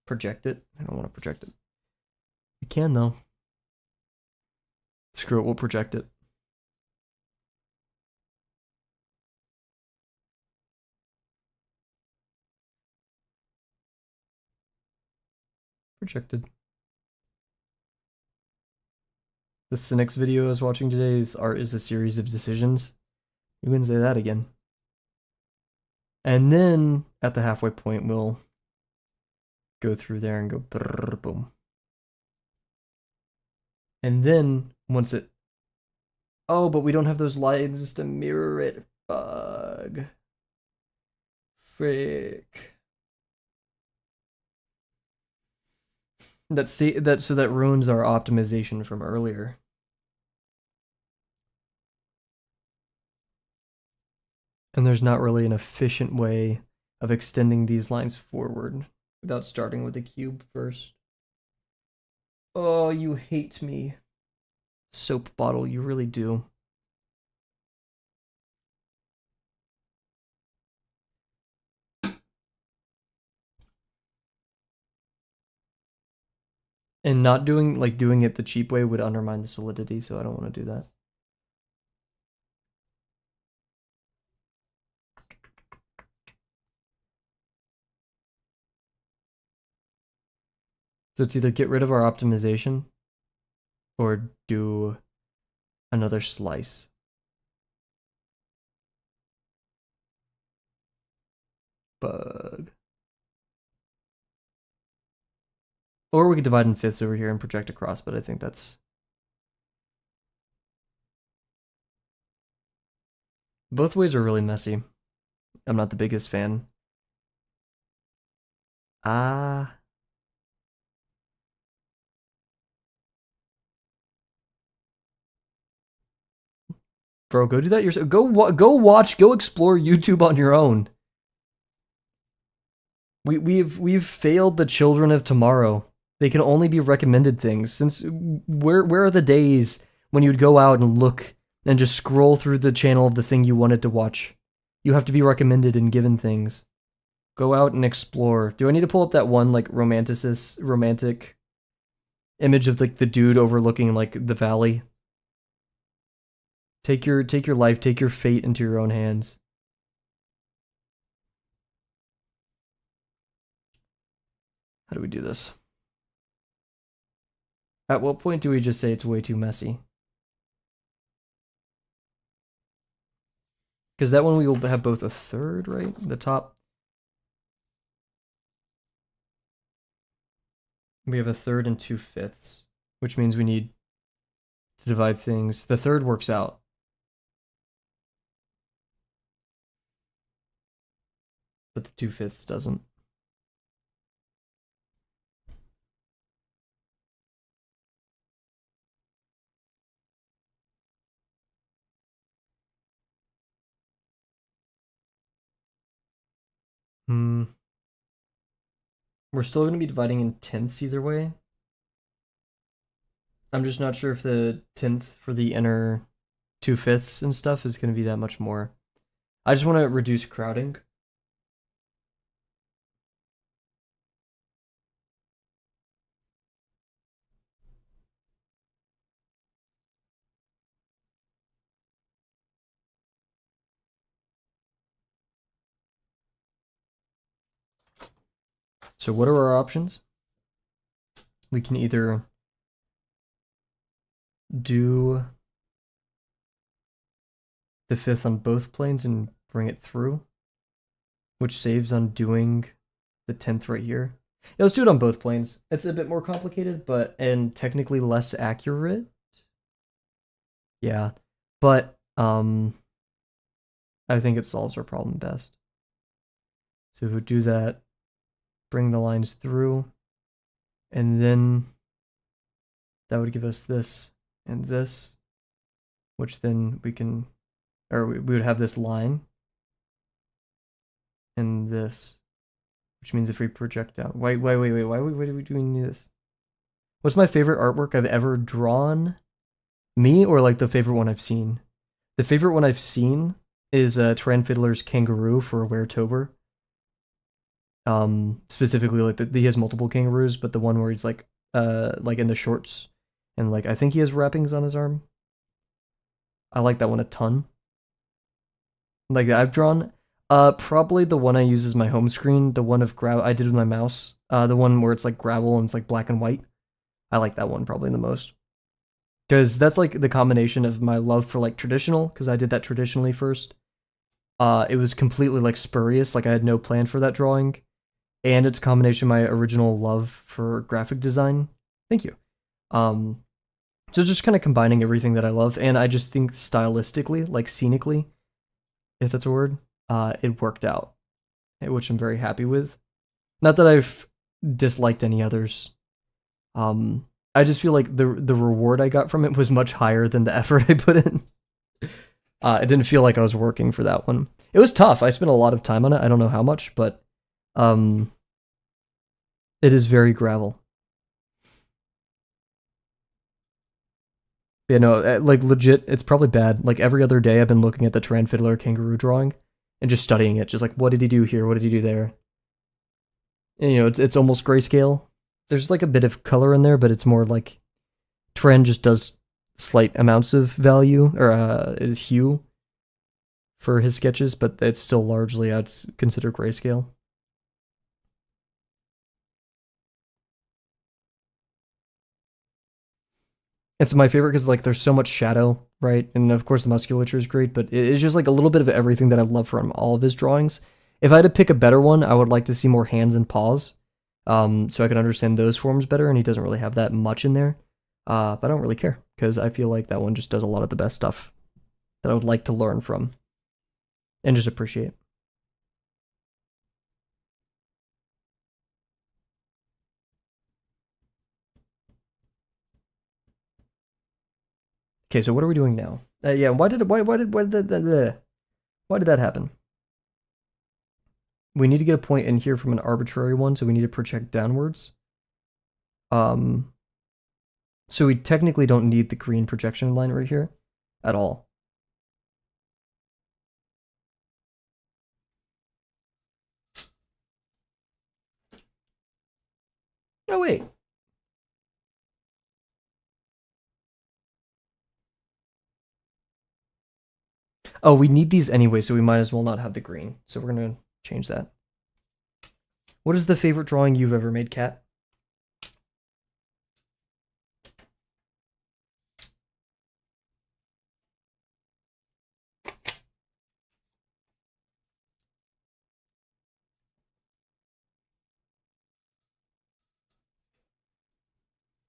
project it. I don't want to project it. We can though. Screw it, we'll project it. projected. The Cynics video I was watching today is art is a series of decisions. You can say that again. And then at the halfway point, we'll go through there and go brrr, boom. And then once it, oh, but we don't have those lines to mirror it. Bug. Frick. So that ruins our optimization from earlier. And there's not really an efficient way of extending these lines forward without starting with the cube first. Oh, you hate me. Soap bottle, you really do. And not doing it the cheap way would undermine the solidity, so I don't want to do that. So it's either get rid of our optimization or do another slice. Bug. Or we could divide in fifths over here and project across, but I think that's... Both ways are really messy. I'm not the biggest fan. Ah. Bro, go do that yourself. Go watch, go explore YouTube on your own. We've failed the children of tomorrow. They can only be recommended things. Since where are the days when you'd go out and look and just scroll through the channel of the thing you wanted to watch? You have to be recommended and given things. Go out and explore. Do I need to pull up that one like romantic image of like the dude overlooking like the valley? Take your life, take your fate into your own hands. How do we do this? At what point do we just say it's way too messy? Because that one we will have both a third, right? The top. We have a third and 2/5, which means we need to divide things. The third works out. But the 2/5 doesn't. We're still going to be dividing in tenths either way. I'm just not sure if the tenth for the inner 2/5 and stuff is going to be that much more. I just want to reduce crowding. So what are our options? We can either do the 5th on both planes and bring it through, which saves on doing the 10th right here. Yeah, let's do it on both planes. It's a bit more complicated, and technically less accurate. Yeah, but I think it solves our problem best. So if we do that, bring the lines through, and then that would give us this and this, which then we can, or we would have this line and this, which means if we project out, wait, why are we doing this? What's my favorite artwork I've ever drawn? Me, or like the favorite one I've seen? The favorite one I've seen is Tran Fiddler's Kangaroo for Weretober. Specifically, like he has multiple kangaroos, but the one where he's like in the shorts, and like I think he has wrappings on his arm. I like that one a ton. Like I've drawn Probably the one I use as my home screen, the one of gravel I did with my mouse. The one where it's like gravel and it's like black and white. I like that one probably the most. Because that's like the combination of my love for like traditional, because I did that traditionally first. It was completely like spurious, like I had no plan for that drawing. And it's a combination of my original love for graphic design. Thank you. Um, so just kind of combining everything that I love, and I just think stylistically, like scenically, if that's a word, it worked out, which I'm very happy with. Not that I've disliked any others. I just feel like the reward I got from it was much higher than the effort I put in. It didn't feel like I was working for that one. It was tough. I spent a lot of time on it. I don't know how much, but um, it is very gravel. You know, like legit, it's probably bad. Like every other day, I've been looking at the Tran Fiddler kangaroo drawing and just studying it. Just like, what did he do here? What did he do there? And, you know, it's almost grayscale. There's like a bit of color in there, but it's more like Tran just does slight amounts of value or hue for his sketches, but it's still largely I'd consider grayscale. It's my favorite because like there's so much shadow, right? And of course the musculature is great, but it's just like a little bit of everything that I love from all of his drawings. If I had to pick a better one, I would like to see more hands and paws, so I can understand those forms better. And he doesn't really have that much in there, but I don't really care because I feel like that one just does a lot of the best stuff that I would like to learn from and just appreciate. Okay, so what are we doing now? Yeah, why did that happen? We need to get a point in here from an arbitrary one, so we need to project downwards. Um, so we technically don't need the green projection line right here at all. Oh wait. Oh, we need these anyway, so we might as well not have the green. So we're gonna change that. What is the favorite drawing you've ever made, Kat?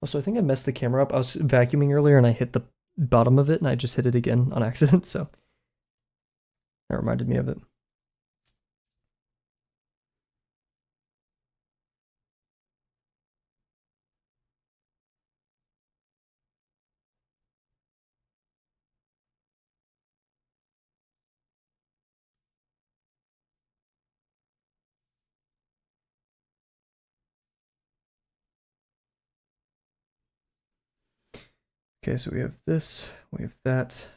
Also, I think I messed the camera up. I was vacuuming earlier and I hit the bottom of it and I just hit it again on accident, so that reminded me of it. Okay, so we have this, we have that.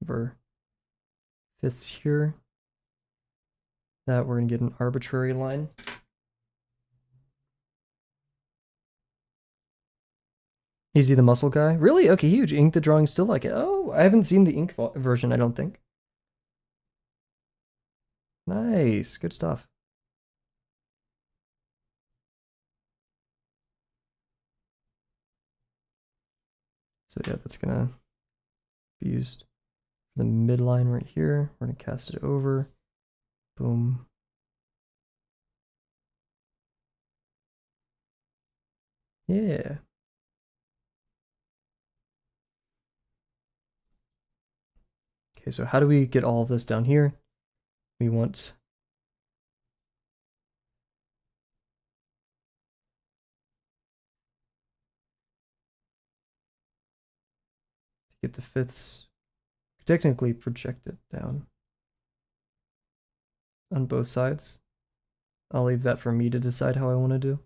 Ver fits here. That we're gonna get an arbitrary line. Is he the muscle guy? Really? Okay, huge. Ink the drawing still like it. Oh, I haven't seen the ink version, I don't think. Nice. Good stuff. So yeah, that's gonna be used for the midline right here. We're gonna cast it over. Boom. Yeah. Okay, so how do we get all of this down here? We want to get the fifths. Technically project it down on both sides. I'll leave that for me to decide how I want to do.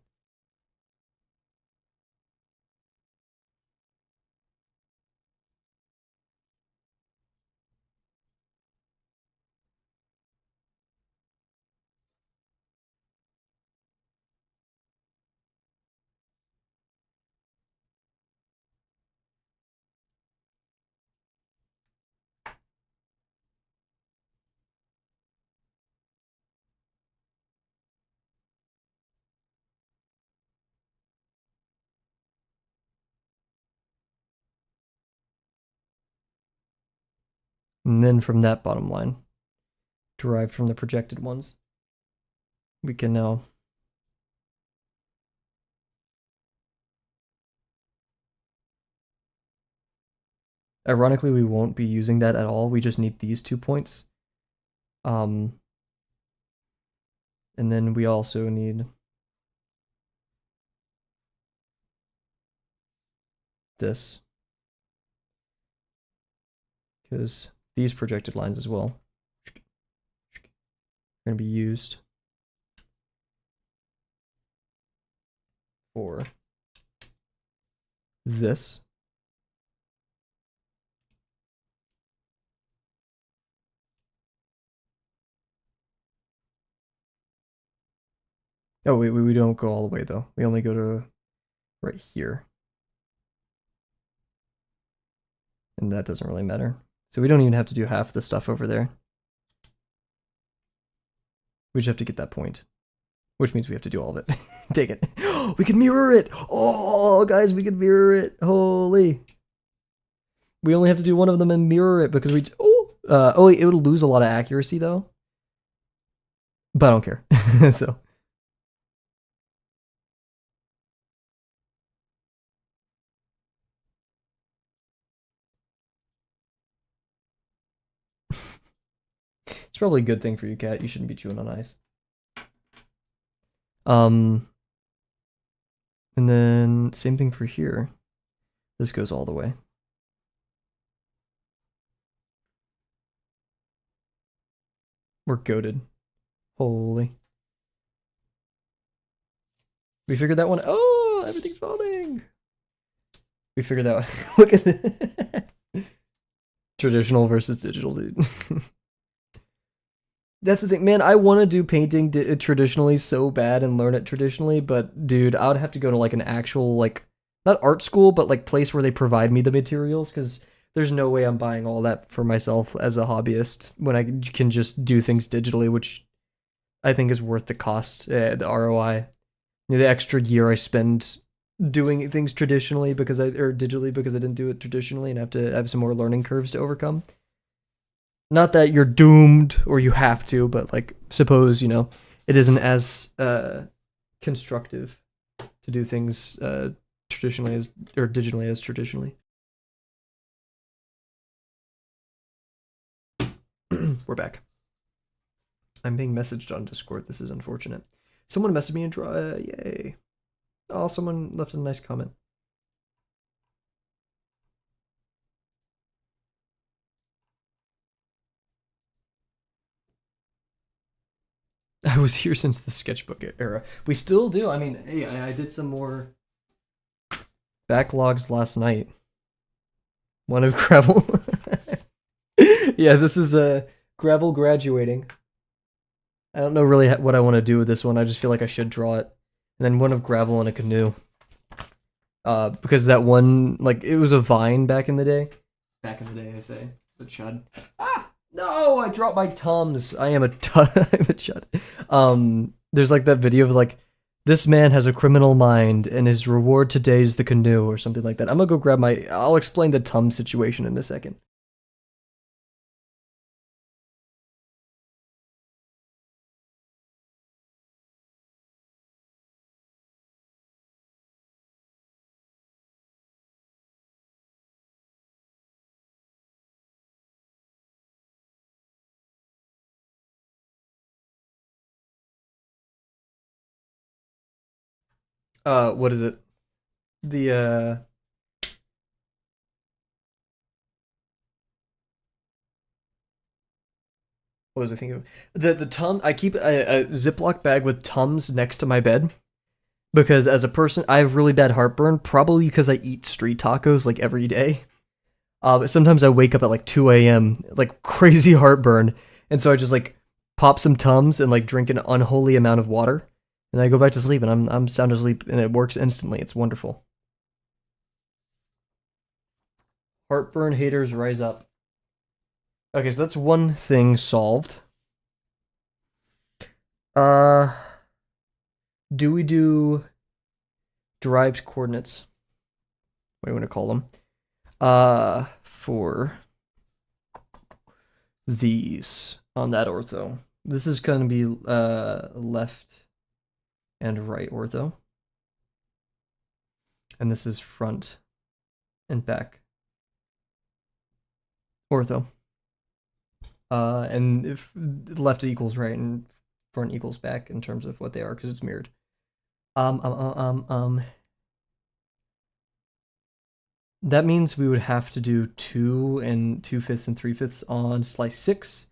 And then from that bottom line, derived from the projected ones, we can now ironically, we won't be using that at all. We just need these 2 points. And then we also need this. Because these projected lines as well are going to be used for this. Oh, we don't go all the way, though. We only go to right here. And that doesn't really matter. So we don't even have to do half the stuff over there. We just have to get that point. Which means we have to do all of it. Take it. We can mirror it! Oh, guys, we can mirror it. Holy. We only have to do one of them and mirror it because we... oh, wait, it would lose a lot of accuracy, though. But I don't care. So... It's probably a good thing for you, Cat. You shouldn't be chewing on ice. And then same thing for here. This goes all the way. We're goated. Holy. We figured that one. Oh, everything's falling. We figured that one. Look at it. Traditional versus digital, dude. That's the thing, man. I want to do painting traditionally so bad and learn it traditionally, but dude, I would have to go to like an actual like not art school, but like place where they provide me the materials because there's no way I'm buying all that for myself as a hobbyist when I can just do things digitally, which I think is worth the cost, the ROI. You know, the extra year I spend doing things traditionally or digitally because I didn't do it traditionally and have to have some more learning curves to overcome. Not that you're doomed or you have to, but like suppose, you know, it isn't as constructive to do things traditionally as or digitally as traditionally. We're back. I'm being messaged on Discord. This is unfortunate. Someone messaged me and yay. Oh, someone left a nice comment. I was here since the sketchbook era. We still do. I mean, hey, I did some more backlogs last night. One of Kavel. Yeah, this is Kavel graduating. I don't know really what I want to do with this one. I just feel like I should draw it. And then one of gravel in a canoe. Because that one, like, it was a vine back in the day. Back in the day, I say. The chud. Ah! No! I dropped my Tums. I am a chud. There's like that video of like, this man has a criminal mind and his reward today is the canoe or something like that. I'm gonna go grab I'll explain the Tum situation in a second. What is it? The, what was I thinking of? The Tum, I keep a Ziploc bag with Tums next to my bed. Because as a person, I have really bad heartburn, probably because I eat street tacos like every day. But sometimes I wake up at like 2 a.m., like crazy heartburn. And so I just like pop some Tums and like drink an unholy amount of water. And I go back to sleep and I'm sound asleep and it works instantly. It's wonderful. Heartburn haters rise up. Okay, so that's one thing solved. Do we do derived coordinates? What do you want to call them? For these on that ortho. This is going to be left and right ortho. And this is front and back ortho. And if left equals right and front equals back in terms of what they are, because it's mirrored. That means we would have to do 2 2/5 and 3/5 on slice 6,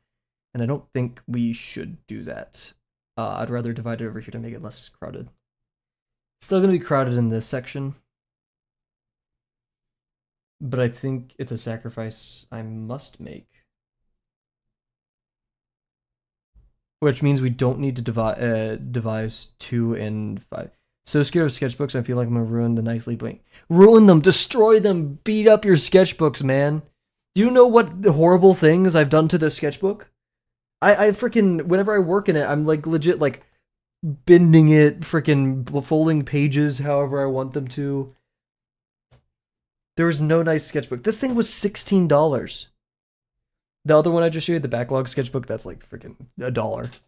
and I don't think we should do that. I'd rather divide it over here to make it less crowded. Still gonna be crowded in this section, but I think it's a sacrifice I must make. Which means we don't need to devise 2 and 5. So scared of sketchbooks, I feel like I'm gonna ruin the nicely blank. Ruin them, destroy them, beat up your sketchbooks, man. Do you know what horrible things I've done to this sketchbook? I freaking, whenever I work in it, I'm like legit like bending it, freaking folding pages however I want them to. There was no nice sketchbook. This thing was $16. The other one I just showed you, the backlog sketchbook, that's like freaking $1.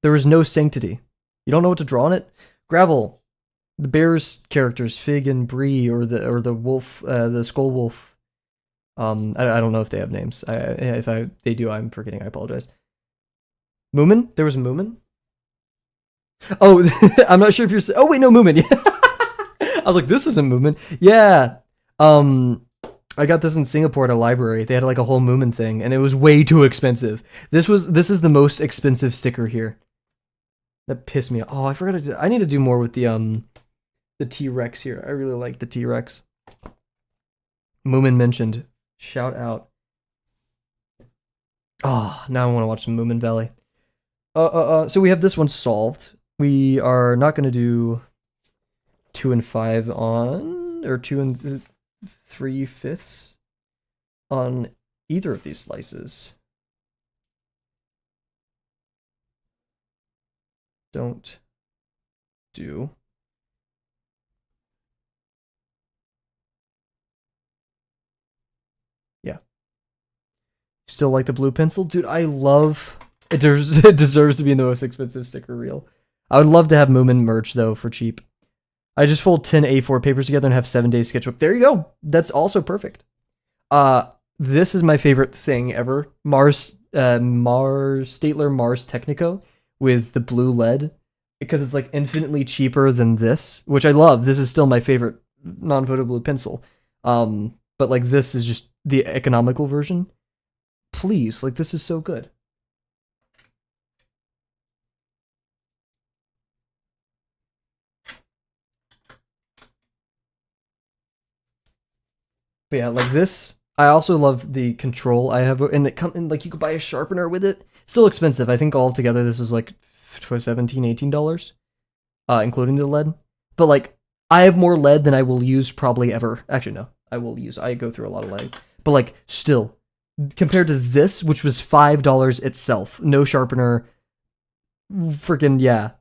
There was no sanctity. You don't know what to draw on it? Gravel. The bear's characters, Fig and Bree, or the wolf, the skull wolf. I don't know if they have names. If they do, I'm forgetting. I apologize. Moomin? There was a Moomin? Oh, I'm not sure if you're... Oh, wait, no, Moomin. I was like, this isn't Moomin. Yeah. I got this in Singapore at a library. They had like a whole Moomin thing, and it was way too expensive. This is the most expensive sticker here. That pissed me off. Oh, I forgot to do... I need to do more with the T-Rex here. I really like the T-Rex. Moomin mentioned. Shout out. Oh, now I want to watch some Moomin Valley. So we have this one solved. We are not going to do 2 and 5 on, or 2 and 3/5 on either of these slices. Don't do. Yeah. Still like the blue pencil? Dude, I love... It deserves to be in the most expensive sticker reel. I would love to have Moomin merch, though, for cheap. I just fold 10 A4 papers together and have 7-day sketchbook. There you go. That's also perfect. This is my favorite thing ever. Staedtler Mars Technico with the blue lead, because it's like infinitely cheaper than this, which I love. This is still my favorite non-photo blue pencil. But like this is just the economical version. Please, like this is so good. But yeah, like this, I also love the control I have, and it come in like you could buy a sharpener with it. Still expensive. I think altogether this is like $17, $18, including the lead. But like, I have more lead than I will use probably ever. Actually, no, I go through a lot of lead. But like, still, compared to this, which was $5 itself, no sharpener, freaking yeah.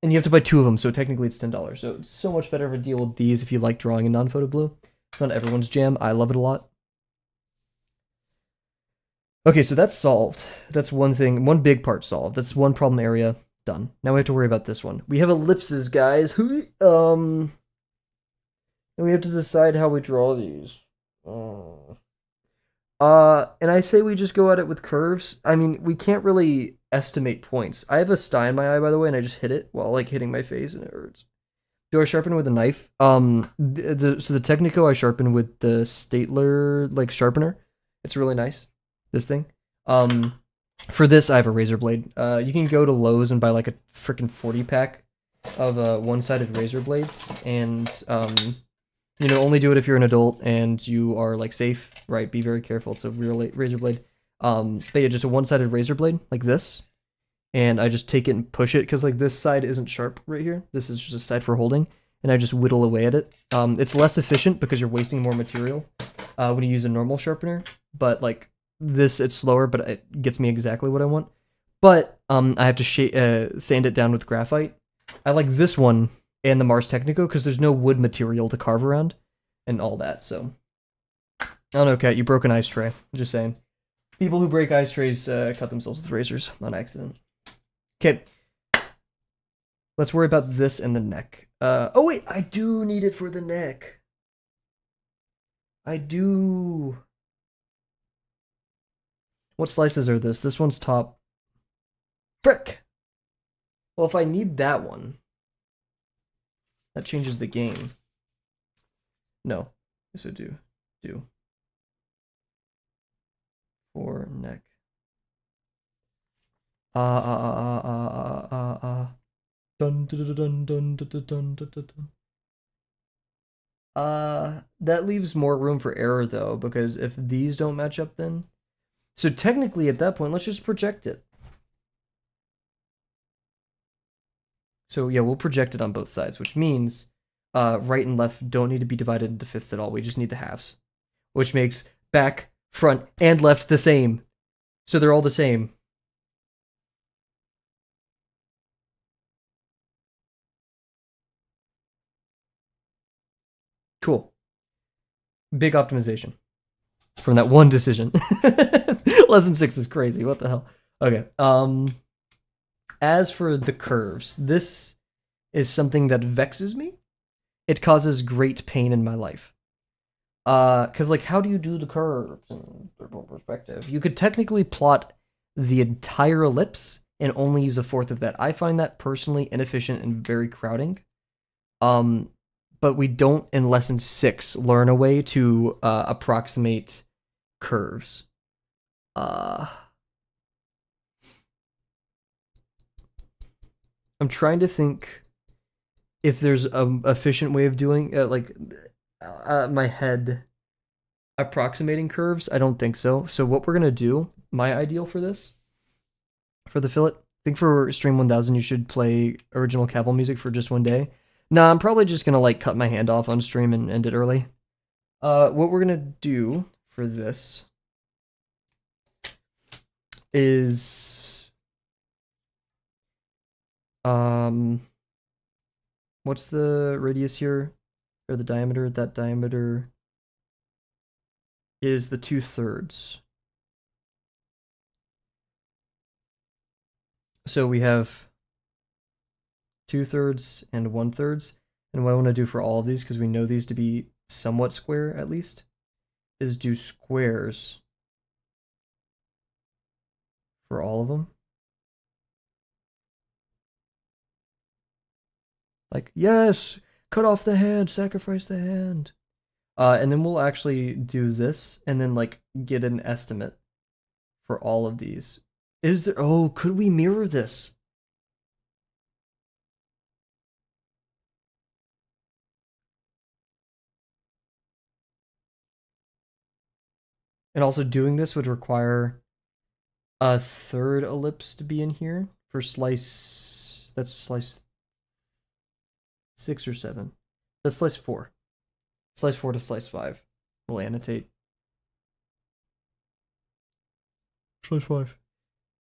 And you have to buy 2 of them, so technically it's $10. So it's so much better of a deal with these if you like drawing in non-photo blue. It's not everyone's jam. I love it a lot. Okay, so that's solved. That's one thing, one big part solved. That's one problem area done. Now we have to worry about this one. We have ellipses, guys. And we have to decide how we draw these. And I say we just go at it with curves. I mean, we can't really estimate points. I have a sty in my eye, by the way, and I just hit it while like hitting my face, and it hurts. Do I sharpen with a knife? So the Technico I sharpen with the Staedtler like sharpener. It's really nice. This thing. For this I have a razor blade. You can go to Lowe's and buy like a freaking 40-pack of one-sided razor blades, and you know, only do it if you're an adult and you are like safe, right? Be very careful. It's a real razor blade. But yeah, just a one-sided razor blade like this. And I just take it and push it, because like this side isn't sharp right here. This is just a side for holding, and I just whittle away at it. It's less efficient because you're wasting more material when you use a normal sharpener, but like this, it's slower, but it gets me exactly what I want. But I have to sand it down with graphite. I like this one and the Mars Technico because there's no wood material to carve around and all that, so I don't know, Kat, you broke an ice tray. I'm just saying. People who break ice trays cut themselves with razors on accident. Okay. Let's worry about this and the neck. Oh wait, I do need it for the neck. I do. What slices are this? This one's top. Frick! Well, if I need that one, that changes the game. No. Yes, I do. Do. For neck. Dun dun dun dun dun dun dun dun dun. That leaves more room for error though, because if these don't match up then. So technically at that point, let's just project it. So yeah, we'll project it on both sides, which means right and left don't need to be divided into fifths at all. We just need the halves, which makes back, front, and left the same. So they're all the same. Cool. Big optimization from that one decision. Lesson 6 is crazy. What the hell? Okay. As for the curves, this is something that vexes me. It causes great pain in my life. Because, like, how do you do the curves in third-person perspective? You could technically plot the entire ellipse and only use a fourth of that. I find that personally inefficient and very crowding. But we don't, in lesson 6, learn a way to approximate curves. I'm trying to think if there's an efficient way of doing my head approximating curves. I don't think so. So what we're gonna do, my ideal for this, for the fillet, I think for stream 1000 you should play original Kavel music for just one day. Nah, I'm probably just gonna like cut my hand off on stream and end it early. What we're gonna do for this is what's the radius here? Or the diameter? That diameter is the 2/3. So we have 2/3 and 1/3. And what I want to do for all of these, because we know these to be somewhat square at least, is do squares for all of them. Like, yes, cut off the hand, sacrifice the hand. And then we'll actually do this and then like get an estimate for all of these. Is there, oh, could we mirror this? And also doing this would require a third ellipse to be in here for slice, that's slice 6 or 7. That's slice 4. Slice 4 to slice 5. We'll annotate. Slice 5.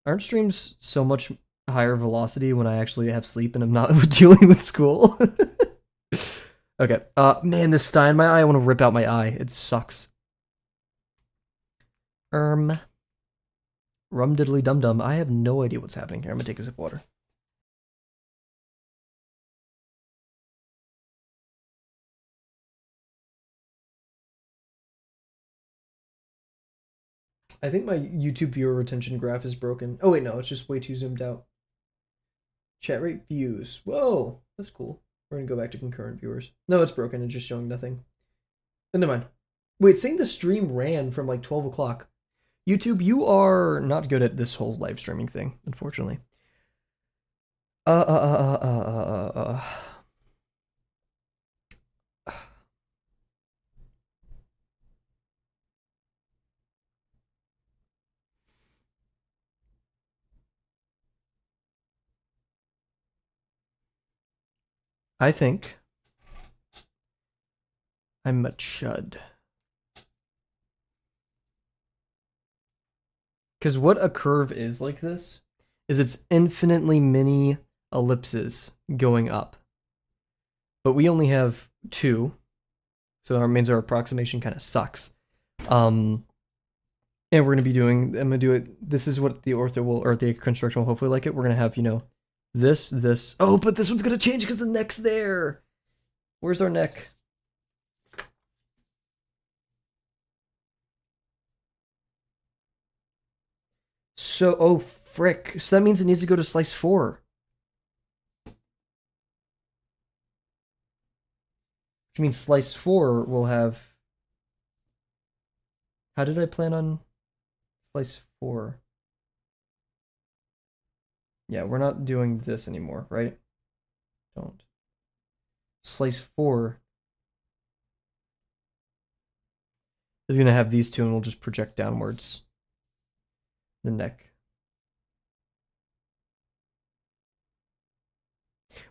Aren't streams so much higher velocity when I actually have sleep and I'm not dealing with school? Okay. Man, this sty in my eye, I want to rip out my eye. It sucks. Rum diddly dum dum. I have no idea what's happening here. I'm gonna take a sip of water. I think my YouTube viewer retention graph is broken. Oh wait, no, it's just way too zoomed out. Chat rate views. Whoa, that's cool. We're gonna go back to concurrent viewers. No, it's broken. It's just showing nothing. Never mind. Wait, saying the stream ran from like 12 o'clock. YouTube, you are not good at this whole live streaming thing, unfortunately. I think I'm a chud. Because what a curve is like this is it's infinitely many ellipses going up. But we only have 2, so that means our approximation kind of sucks. And we're gonna be doing. I'm gonna do it. This is what the ortho will, or the construction will hopefully like it. We're gonna have, this. Oh, but this one's gonna change because the neck's there. Where's our neck? So, oh frick. So that means it needs to go to slice 4. Which means slice 4 will have. How did I plan on slice 4? Yeah, we're not doing this anymore, right? Don't. Slice 4 is going to have these two and we'll just project downwards the neck.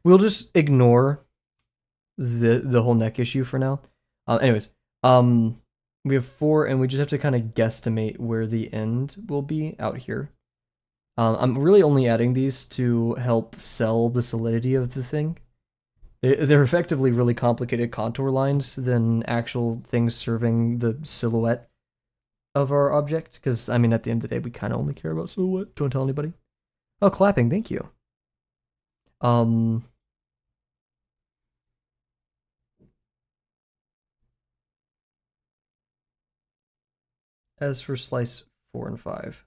We'll just ignore the whole neck issue for now. Anyways, we have 4 and we just have to kind of guesstimate where the end will be out here. I'm really only adding these to help sell the solidity of the thing. They're effectively really complicated contour lines than actual things serving the silhouette of our object. Because, I mean, at the end of the day, we kind of only care about silhouette. Don't tell anybody. Oh, clapping. Thank you. As for slice 4 and 5.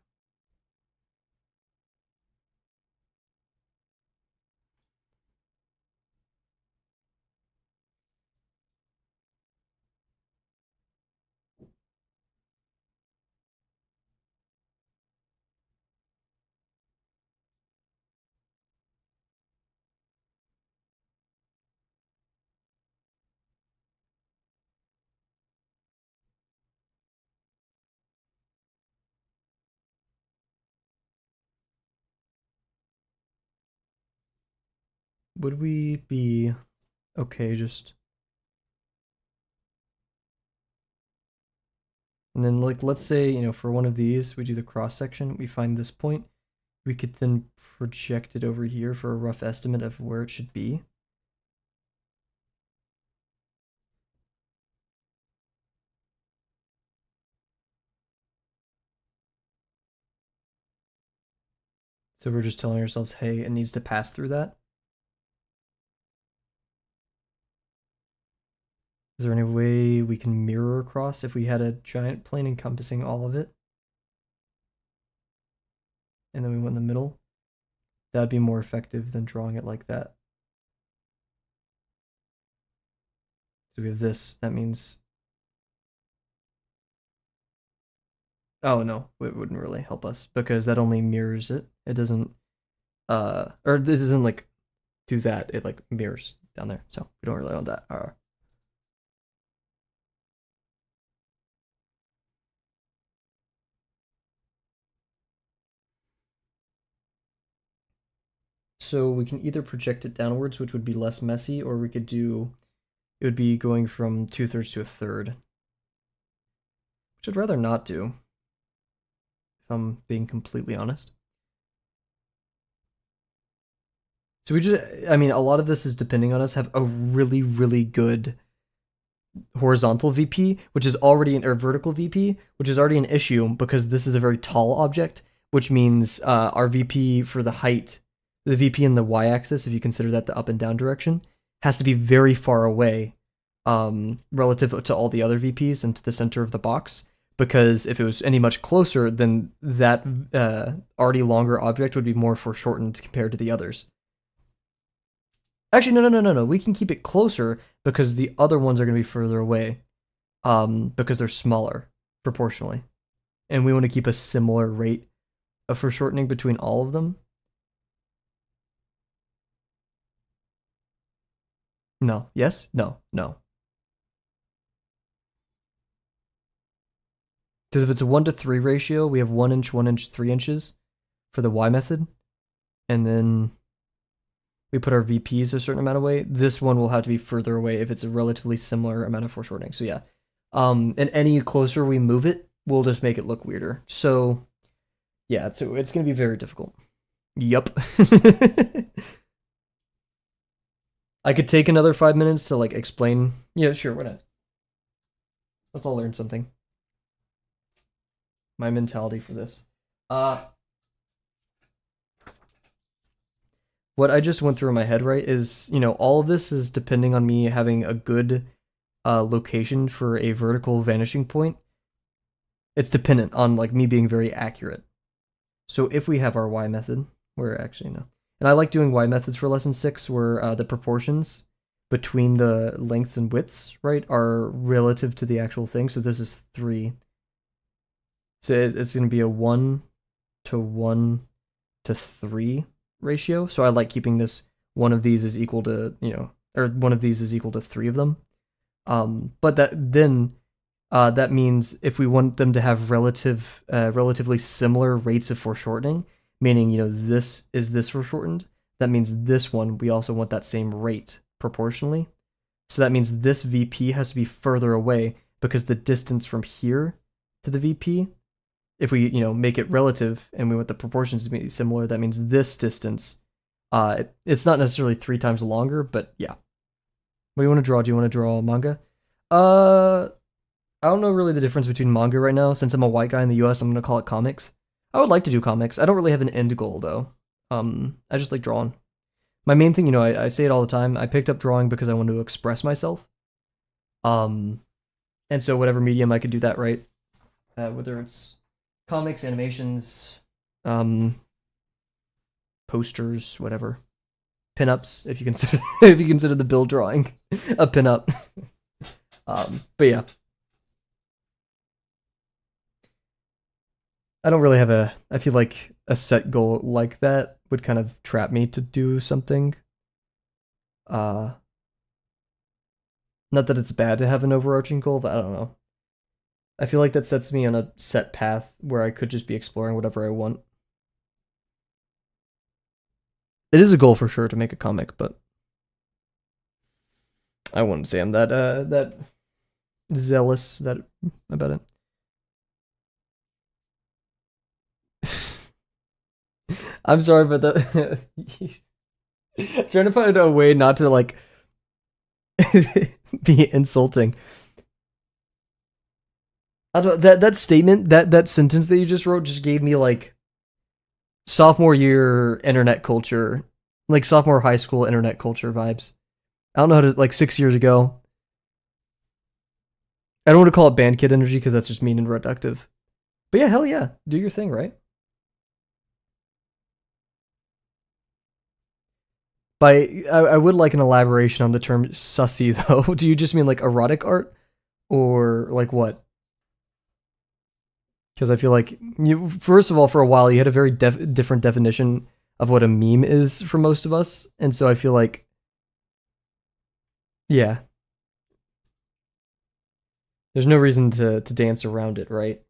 Would we be okay just... And then, like, let's say, for one of these, we do the cross section, we find this point. We could then project it over here for a rough estimate of where it should be. So we're just telling ourselves, hey, it needs to pass through that. Is there any way we can mirror across if we had a giant plane encompassing all of it? And then we went in the middle? That'd be more effective than drawing it like that. So we have this. That means... Oh, no. It wouldn't really help us because that only mirrors it. It doesn't... Or this isn't, like, do that. It, like, mirrors down there. So we don't really want that. So we can either project it downwards, which would be less messy, or we could do... It would be going from 2/3 to 1/3. Which I'd rather not do, if I'm being completely honest. So we just, I mean, a lot of this is depending on us have a really, really good horizontal VP, which is already or vertical VP, which is already an issue because this is a very tall object, which means our VP for the height, the VP in the y-axis, if you consider that the up and down direction, has to be very far away relative to all the other VPs and to the center of the box. Because if it was any much closer, then that already longer object would be more foreshortened compared to the others. Actually, no. We can keep it closer because the other ones are going to be further away because they're smaller proportionally. And we want to keep a similar rate of foreshortening between all of them. No. Yes? No. Because if it's a 1-to-3 ratio, we have 1 inch, 1 inch, 3 inches for the Y method. And then we put our VPs a certain amount away. This one will have to be further away if it's a relatively similar amount of foreshortening. So yeah. And any closer we move it, we'll just make it look weirder. So yeah, it's going to be very difficult. Yup. I could take another 5 minutes to like explain. Yeah, sure, why not? Let's all learn something. my mentality for this. Uh, what I just went through in my head, right, is, all of this is depending on me having a good location for a vertical vanishing point. It's dependent on like me being very accurate. So if we have our Y method, we're actually no. And I like doing Y methods for lesson 6 where the proportions between the lengths and widths, right, are relative to the actual thing. So this is 3. So it's going to be a 1 to 1 to 3 ratio. So I like keeping this one of these is equal to, or one of these is equal to 3 of them. But that means if we want them to have relatively similar rates of foreshortening, meaning, this is this foreshortened, that means this one, we also want that same rate proportionally. So that means this VP has to be further away because the distance from here to the VP, if we, make it relative and we want the proportions to be similar, that means this distance, it's not necessarily 3 times longer, but yeah. What do you want to draw? Do you want to draw manga? I don't know really the difference between manga right now. Since I'm a white guy in the US, I'm going to call it comics. I would like to do comics. I don't really have an end goal, though. I just like drawing. My main thing, I say it all the time. I picked up drawing because I wanted to express myself. And so whatever medium I could do that, right? Whether it's comics, animations, posters, whatever. Pinups, if you consider if you consider the bill drawing a pinup. But yeah. I don't really have I feel like a set goal like that would kind of trap me to do something. Not that it's bad to have an overarching goal, but I don't know. I feel like that sets me on a set path where I could just be exploring whatever I want. It is a goal for sure to make a comic, but I wouldn't say I'm that zealous about it. I'm sorry, but that trying to find a way not to like be insulting. I don't that statement, that sentence that you just wrote just gave me like sophomore year internet culture, like sophomore high school internet culture vibes. I don't know how to, like 6 years ago. I don't want to call it band kid energy because that's just mean and reductive. But yeah, hell yeah, do your thing, right? I would like an elaboration on the term sussy though. Do you just mean like erotic art, or like what? Because I feel like you, first of all, for a while you had a very different definition of what a meme is for most of us, and so I feel like, yeah, there's no reason to dance around it, right?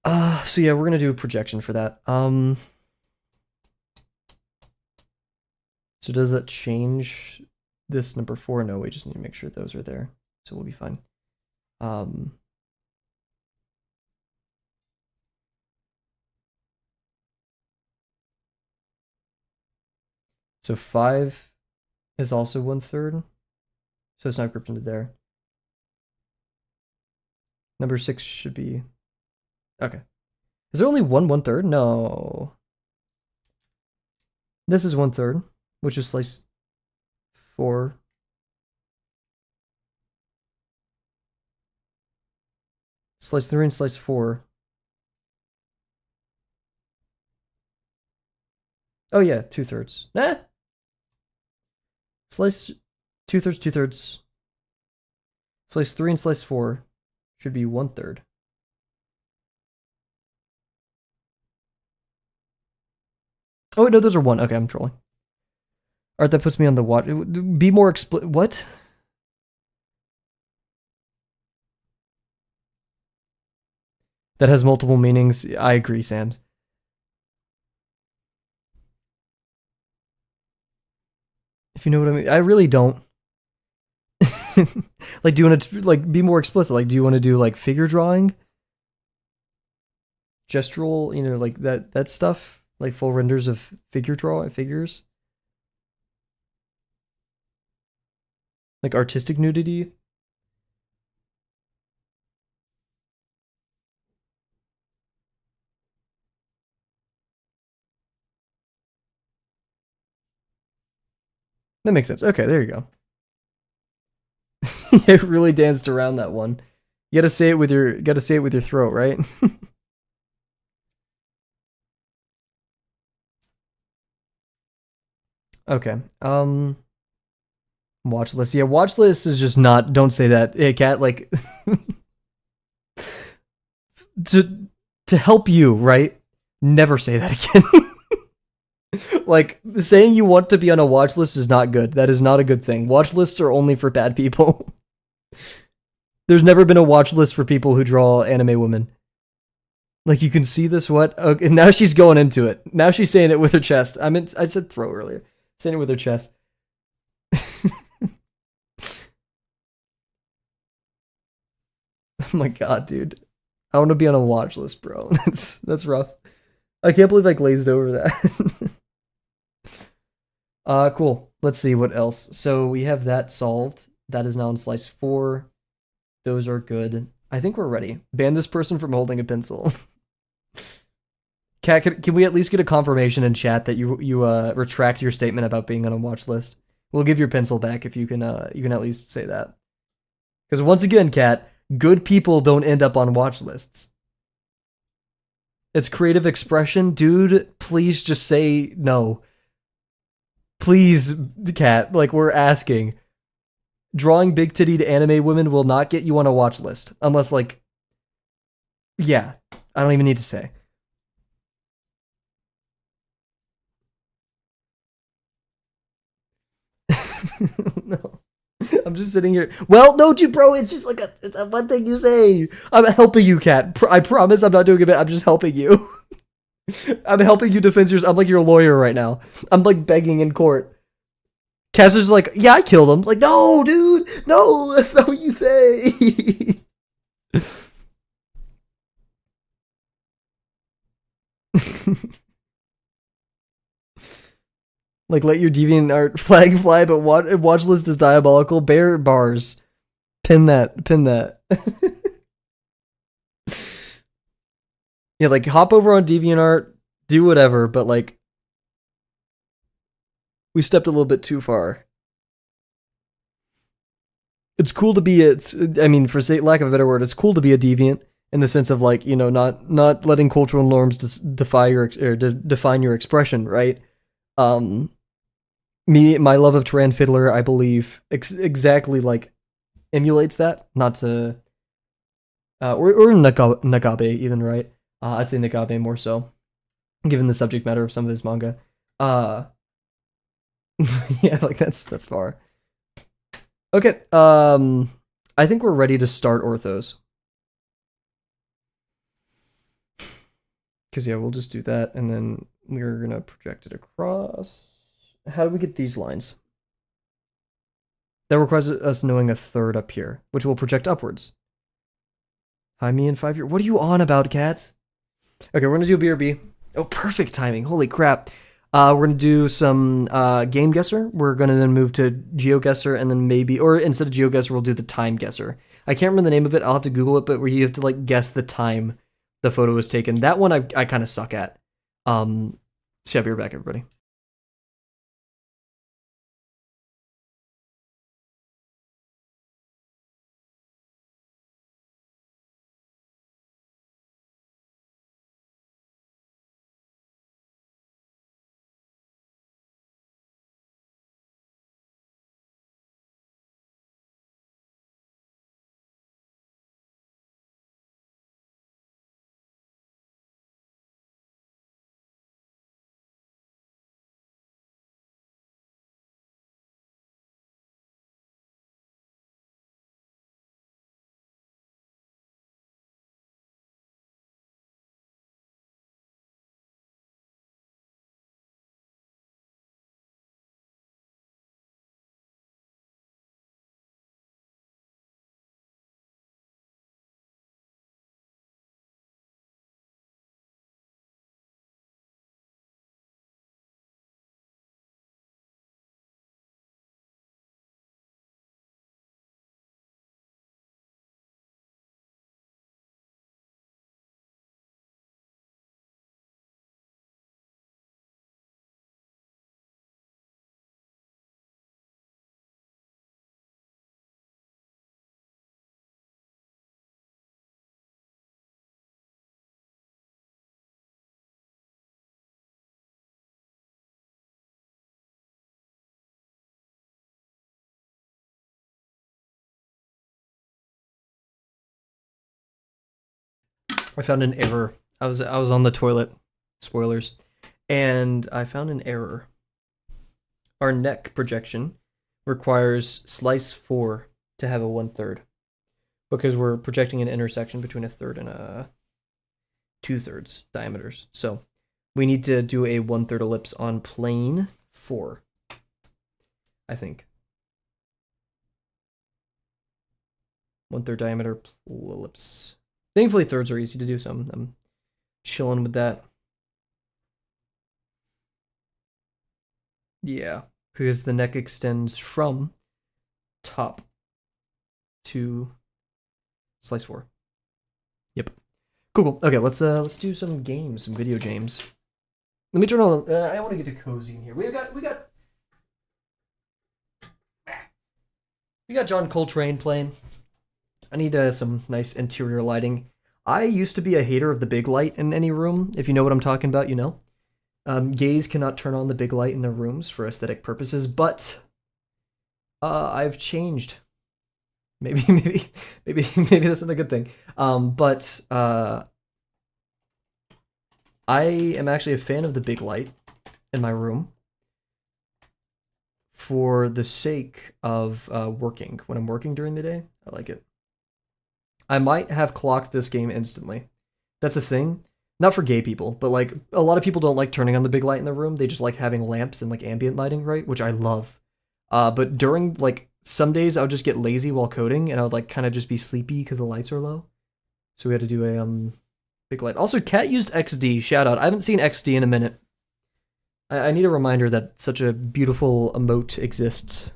So yeah, we're gonna do a projection for that. So does that change this number 4? No, we just need to make sure those are there, so we'll be fine. So 5 is also 1/3, so it's not grouped into there. Number 6 should be okay. Is there only 1/3? No. This is 1/3, which is slice 4. Slice 3 and slice 4. Oh yeah, 2/3. Nah. Slice 2/3, 2/3. Slice 3 and slice 4 should be 1/3. Oh wait, no, those are 1. Okay, I'm trolling. Alright, that puts me on the what? Be more explicit. What? That has multiple meanings. I agree, Sam. If you know what I mean. I really don't. Like, do you want to like be more explicit? Like, do you want to do like figure drawing, gestural, like that stuff, like full renders of figures, like artistic nudity? That makes sense. Okay, there you go. It really danced around that one. You gotta say it with your throat, right? Okay. Watch list. Yeah, watch list is just not. Don't say that. Hey, cat. Like to to help you, right? Never say that again. Like saying you want to be on a watch list is not good. That is not a good thing. Watch lists are only for bad people. There's never been a watch list for people who draw anime women. Like you can see this. What? Okay, now she's going into it. Now she's saying it with her chest. I said throw earlier. Saying it with her chest. Oh my god, dude. I want to be on a watch list, bro. That's rough. I can't believe I glazed over that. Cool. Let's see what else. So we have that solved. That is now in slice 4. Those are good. I think we're ready. Ban this person from holding a pencil. Cat, can we at least get a confirmation in chat that you retract your statement about being on a watch list? We'll give your pencil back if you can at least say that. Because once again, Cat, good people don't end up on watch lists. It's creative expression, dude. Please just say no. Please, Cat. Like we're asking. Drawing big tittied anime women will not get you on a watch list unless like, yeah, I don't even need to say. No. I'm just sitting here. Well, no, you bro. It's just like it's a one thing you say. I'm helping you, Cat. I promise I'm not doing a bit. I'm just helping you. I'm helping you defend yourself. I'm like your lawyer right now. I'm like begging in court. Cass is like, yeah, I killed him. Like, no, dude, no, that's not what you say. Like, let your deviant art flag fly, but watch list is diabolical. Bear bars. Pin that. Pin that. Yeah, like hop over on DeviantArt, do whatever, but like we stepped a little bit too far. It's cool to be I mean, for lack of a better word, it's cool to be a deviant in the sense of like, you know, not letting cultural norms define your expression, right? Um my love of Taran Fiddler, I believe exactly like emulates that, not to or Nagabe even, right? I'd say Nagabe more so, given the subject matter of some of his manga. Uh yeah, like that's far. Okay, I think we're ready to start orthos. Because yeah, we'll just do that, and then we're gonna project it across. How do we get these lines? That requires us knowing a third up here, which will project upwards. Hi, me in 5 years. What are you on about, cats? Okay, we're gonna do BRB. Oh, perfect timing. Holy crap. We're gonna do some game guesser. We're gonna then move to GeoGuessr, and then maybe, or instead of GeoGuessr, we'll do the time guesser. I can't remember the name of it. I'll have to Google it, but where you have to like guess the time the photo was taken. That one I kind of suck at. So yeah, I'll be right back, everybody. I found an error. I was on the toilet. Spoilers. And I found an error. Our neck projection requires slice 4 to have a 1/3 because we're projecting an intersection between a third and a 2/3 diameters. So we need to do a 1/3 ellipse on plane 4, I think. 1/3 diameter ellipse. Thankfully, thirds are easy to do, so I'm chilling with that. Yeah, because the neck extends from top to slice 4. Yep. Cool. Okay, let's do some games, some video games. Let me turn on. I want to get to cozy in here. We got John Coltrane playing. I need some nice interior lighting. I used to be a hater of the big light in any room. If you know what I'm talking about, you know. Gays cannot turn on the big light in their rooms for aesthetic purposes, but I've changed. Maybe that's not a good thing. But I am actually a fan of the big light in my room for the sake of working. When I'm working during the day, I like it. I might have clocked this game instantly. That's a thing. Not for gay people, but like a lot of people don't like turning on the big light in their room. They just like having lamps and like ambient lighting, right? Which I love. But during like some days I would just get lazy while coding and I would like kind of just be sleepy because the lights are low. So we had to do a big light. Also, Cat used XD. Shout out. I haven't seen XD in a minute. I need a reminder that such a beautiful emote exists.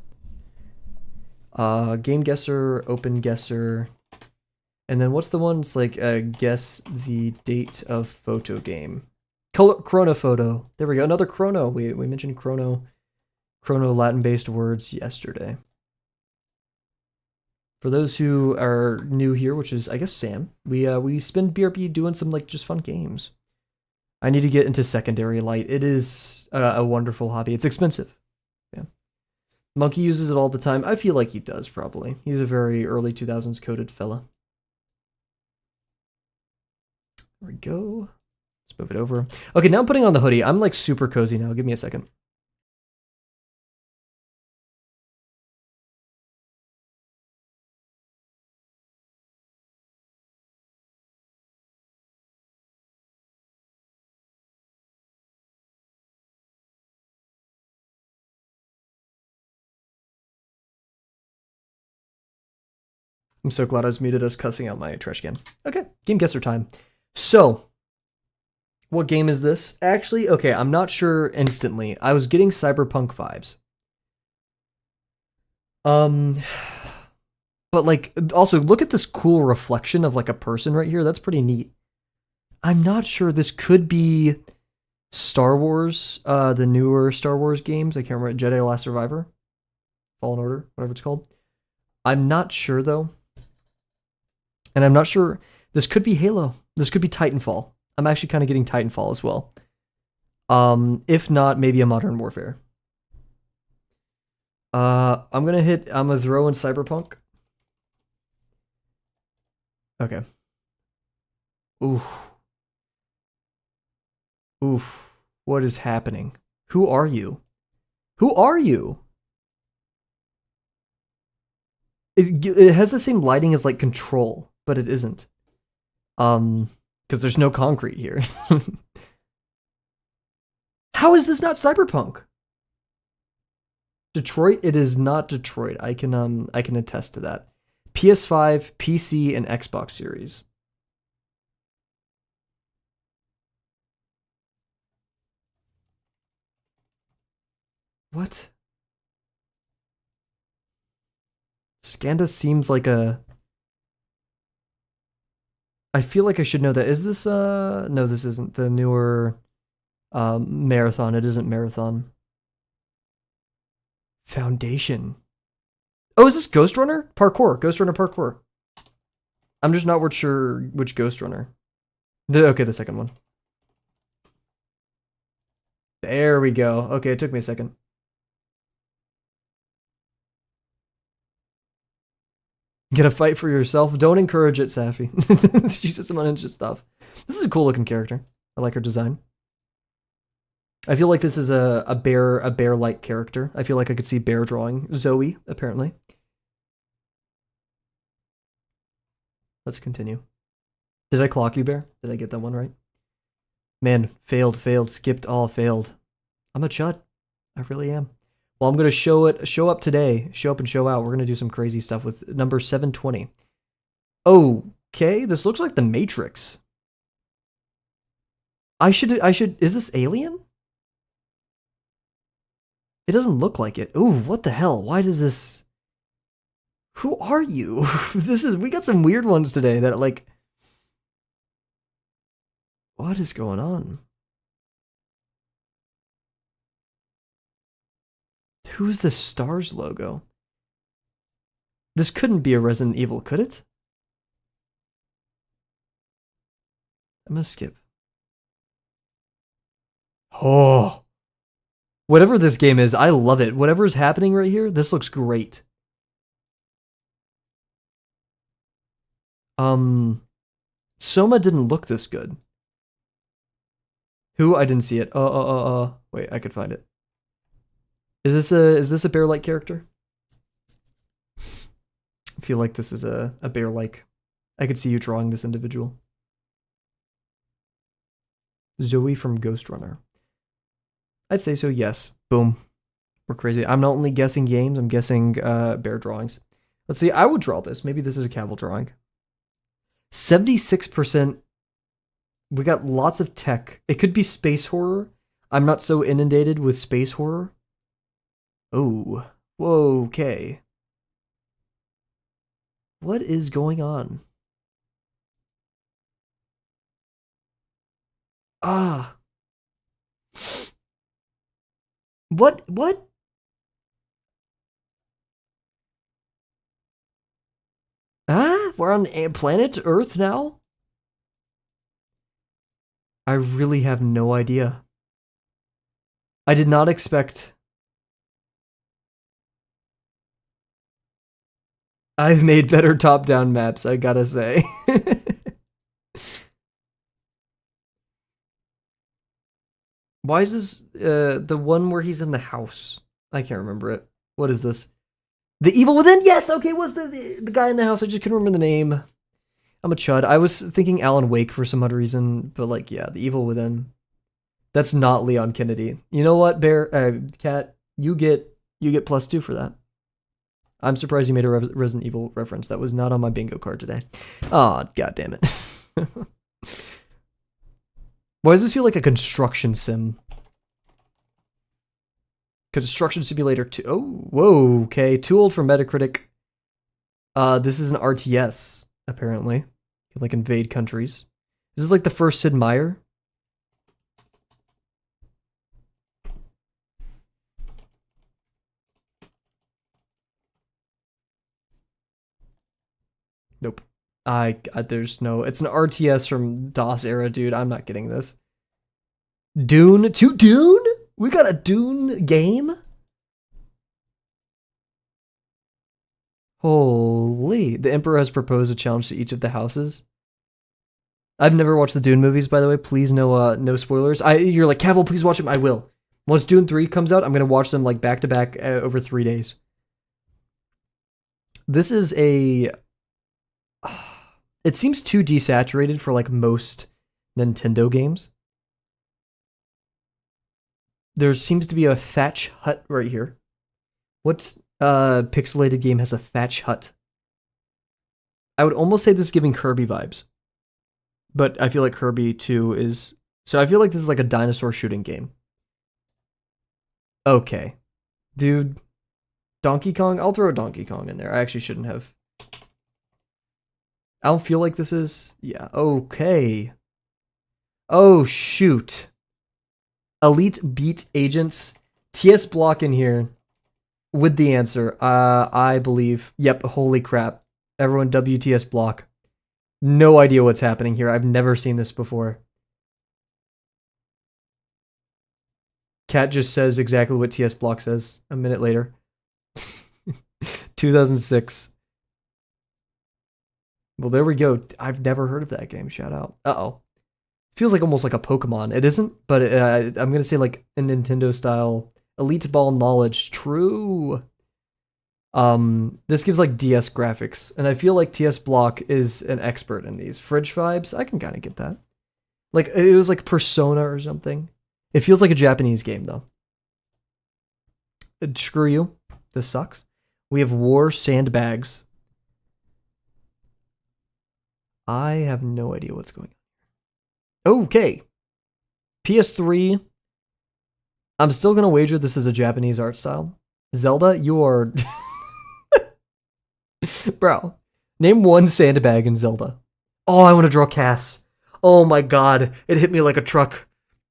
Game guesser, open guesser. And then what's the one? It's like guess the date of photo game. Chrono photo. There we go. Another chrono. We mentioned chrono Latin-based words yesterday. For those who are new here, which is I guess Sam, we spend BRB doing some like just fun games. I need to get into secondary light. It is a wonderful hobby. It's expensive. Yeah. Monkey uses it all the time. I feel like he does probably. He's a very early 2000s coded fella. There we go. Let's move it over. Okay, now I'm putting on the hoodie. I'm like super cozy now. Give me a second. I'm so glad I was muted. I was cussing out my trash can. Okay, game guesser time. So, what game is this? Actually, okay, I'm not sure instantly. I was getting Cyberpunk vibes. But like, also look at this cool reflection of like a person right here. That's pretty neat. I'm not sure. This could be Star Wars, the newer Star Wars games. I can't remember. Jedi Last Survivor, Fallen Order, whatever it's called. I'm not sure though. And I'm not sure. This could be Halo. This could be Titanfall. I'm actually kind of getting Titanfall as well. If not, maybe a Modern Warfare. I'm gonna throw in Cyberpunk. Okay. Oof. Oof. What is happening? Who are you? Who are you? It has the same lighting as like Control, but it isn't. Because there's no concrete here. How is this not Cyberpunk? Detroit? It is not Detroit. I can attest to that. PS5, PC, and Xbox Series. What? Skanda seems like a... I feel like I should know that. Is this, no, this isn't the newer, Marathon. It isn't Marathon. Foundation. Oh, is this Ghost Runner? Parkour. Ghost Runner Parkour. I'm just not sure which Ghost Runner. Okay, the second one. There we go. Okay, it took me a second. Get a fight for yourself. Don't encourage it, Safi. She said some uninteresting stuff. This is a cool looking character. I like her design. I feel like this is a bear-like character. I feel like I could see Bear drawing Zoe, apparently. Let's continue. Did I clock you, Bear? Did I get that one right? Man, failed, skipped all, failed. I'm a chud. I really am. Well, I'm gonna show up today. Show up and show out. We're gonna do some crazy stuff with number 720. Okay, this looks like the Matrix. I should, is this Alien? It doesn't look like it. Ooh, what the hell? Why does this... Who are you? We got some weird ones today that like... What is going on? Who's the Stars logo? This couldn't be a Resident Evil, could it? I'm gonna skip. Oh. Whatever this game is, I love it. Whatever's happening right here, this looks great. Soma didn't look this good. Who? I didn't see it. Wait, I could find it. Is this a bear-like character? I feel like this is a bear-like. I could see you drawing this individual. Zoe from Ghost Runner. I'd say so, yes. Boom. We're crazy. I'm not only guessing games, I'm guessing bear drawings. Let's see, I would draw this. Maybe this is a Kavel drawing. 76%. We got lots of tech. It could be space horror. I'm not so inundated with space horror. Oh. Whoa, okay. What is going on? Ah. What? Ah, we're on planet Earth now? I really have no idea. I did not expect... I've made better top-down maps, I gotta say. Why is this the one where he's in the house? I can't remember it. What is this? The Evil Within? Yes! Okay, what's the guy in the house? I just couldn't remember the name. I'm a chud. I was thinking Alan Wake for some odd reason, but like, yeah, The Evil Within. That's not Leon Kennedy. You know what, Bear? Cat, you get +2 for that. I'm surprised you made a Resident Evil reference. That was not on my bingo card today. Oh, god damn it. Why does this feel like a construction sim? Construction Simulator 2. Oh, whoa, okay. Too old for Metacritic. This is an RTS, apparently. You can, like, invade countries. Is this like the first Sid Meier? Nope. There's no... It's an RTS from DOS era, dude. I'm not getting this. Dune? To Dune? We got a Dune game? Holy. The Emperor has proposed a challenge to each of the houses. I've never watched the Dune movies, by the way. Please, no spoilers. You're like, Kavel, please watch them. I will. Once Dune 3 comes out, I'm going to watch them like back-to-back over 3 days. This is a... It seems too desaturated for like most Nintendo games. There seems to be a thatch hut right here. What pixelated game has a thatch hut? I would almost say this is giving Kirby vibes. But I feel like Kirby 2 is... So I feel like this is like a dinosaur shooting game. Okay. Dude. Donkey Kong? I'll throw Donkey Kong in there. I actually shouldn't have. I don't feel like this is... Yeah, okay. Oh, shoot. Elite Beat Agents. TS Block in here with the answer. I believe. Yep, holy crap. Everyone WTS Block. No idea what's happening here. I've never seen this before. Cat just says exactly what TS Block says a minute later. 2006. Well, there we go. I've never heard of that game. Shout out. Uh-oh. Feels like almost like a Pokemon. It isn't, but I'm going to say like a Nintendo style Elite Ball knowledge. True. This gives like DS graphics, and I feel like TS Block is an expert in these. Fridge vibes, I can kind of get that. Like, it was like Persona or something. It feels like a Japanese game, though. Screw you. This sucks. We have War Sandbags. I have no idea what's going on. Okay. PS3. I'm still going to wager this is a Japanese art style. Zelda, you are... Bro, name one sandbag in Zelda. Oh, I want to draw Cass. Oh my god, it hit me like a truck.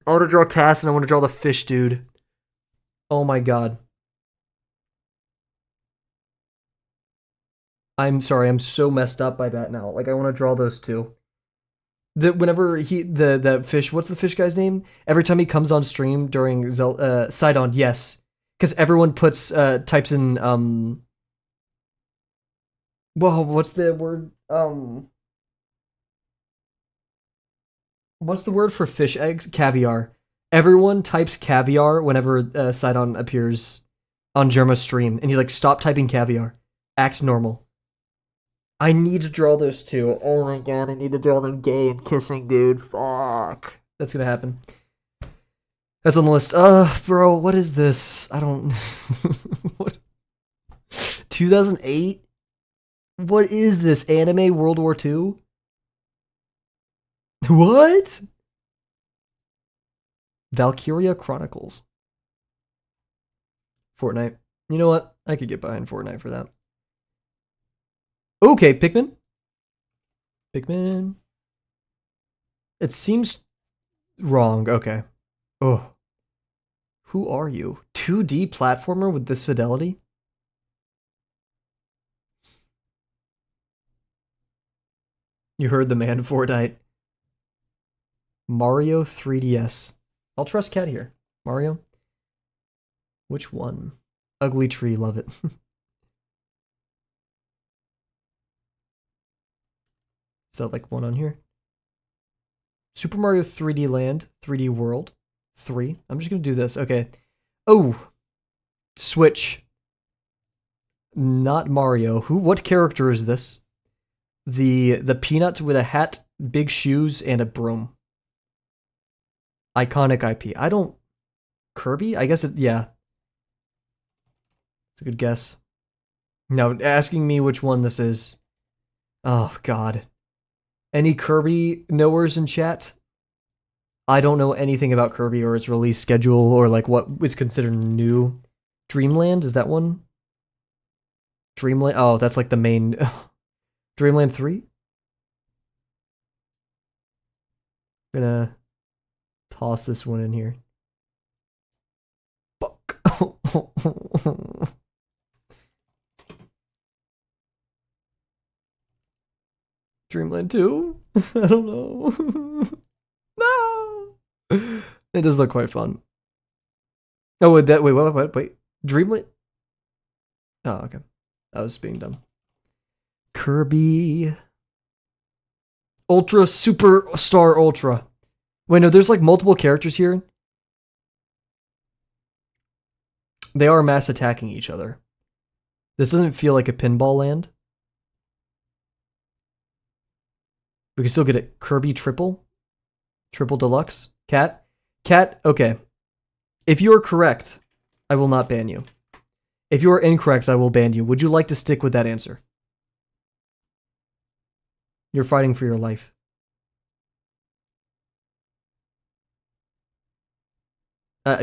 I want to draw Cass and I want to draw the fish dude. Oh my god. I'm sorry, I'm so messed up by that now. Like, I want to draw those two. Whenever that fish, what's the fish guy's name? Every time he comes on stream during Sidon, yes. Because everyone types in, whoa, what's the word? What's the word for fish eggs? Caviar. Everyone types caviar whenever Sidon appears on Germa's stream, and he's like, stop typing caviar. Act normal. I need to draw those two. Oh my god, I need to draw them gay and kissing, dude. Fuck. That's gonna happen. That's on the list. Bro, what is this? I don't... What? 2008? What is this? Anime World War II? What? Valkyria Chronicles. Fortnite. You know what? I could get behind Fortnite for that. Okay, Pikmin. Pikmin. It seems wrong. Okay. Oh. Who are you? 2D platformer with this fidelity? You heard the man, Fortnite. Mario 3DS. I'll trust Cat here. Mario? Which one? Ugly Tree, love it. Is that like one on here? Super Mario 3D Land, 3D World, 3. I'm just gonna do this. Okay. Oh! Switch. Not Mario. What character is this? The peanut with a hat, big shoes, and a broom. Iconic IP. I don't... Kirby? I guess it... Yeah. It's a good guess. Now, asking me which one this is. Oh, God. Any Kirby knowers in chat? I don't know anything about Kirby or its release schedule or like what is considered new. Dreamland? Is that one? Dreamland? Oh, that's like the main... Dreamland 3? I'm gonna toss this one in here. Fuck. Dreamland 2? I don't know. No! It does look quite fun. Oh, wait. Dreamland? Oh, okay. I was being dumb. Kirby. Ultra Super Star Ultra. Wait, no, there's like multiple characters here. They are mass attacking each other. This doesn't feel like a pinball land. We can still get it. Kirby Triple. Triple Deluxe. Cat, okay. If you are correct, I will not ban you. If you are incorrect, I will ban you. Would you like to stick with that answer? You're fighting for your life.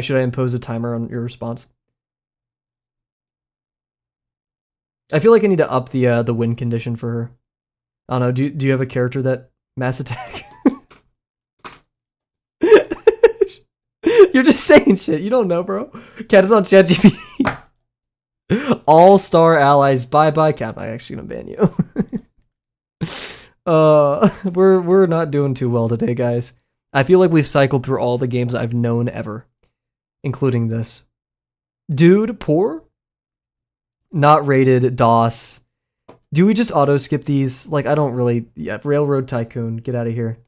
Should I impose a timer on your response? I feel like I need to up the win condition for her. I don't know. Do you have a character that mass attack? You're just saying shit. You don't know, bro. Cat is on ChatGPT. All-star allies. Bye-bye, Cat. I'm actually gonna ban you. We're not doing too well today, guys. I feel like we've cycled through all the games I've known ever, including this. Dude, poor? Not rated, DOS. Do we just auto skip these? Like, I don't really. Yeah, Railroad Tycoon, get out of here.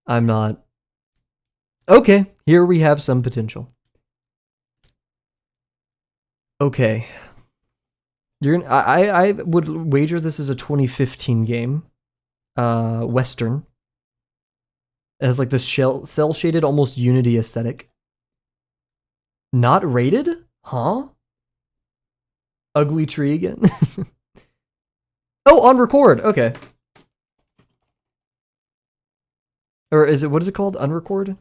I'm not. Okay, here we have some potential. Okay. I would wager this is a 2015 game. Western. It has like this cell shaded, almost Unity aesthetic. Not rated? Huh? Ugly tree again. Oh, on record. Okay. Or is it, what is it called? Unrecord?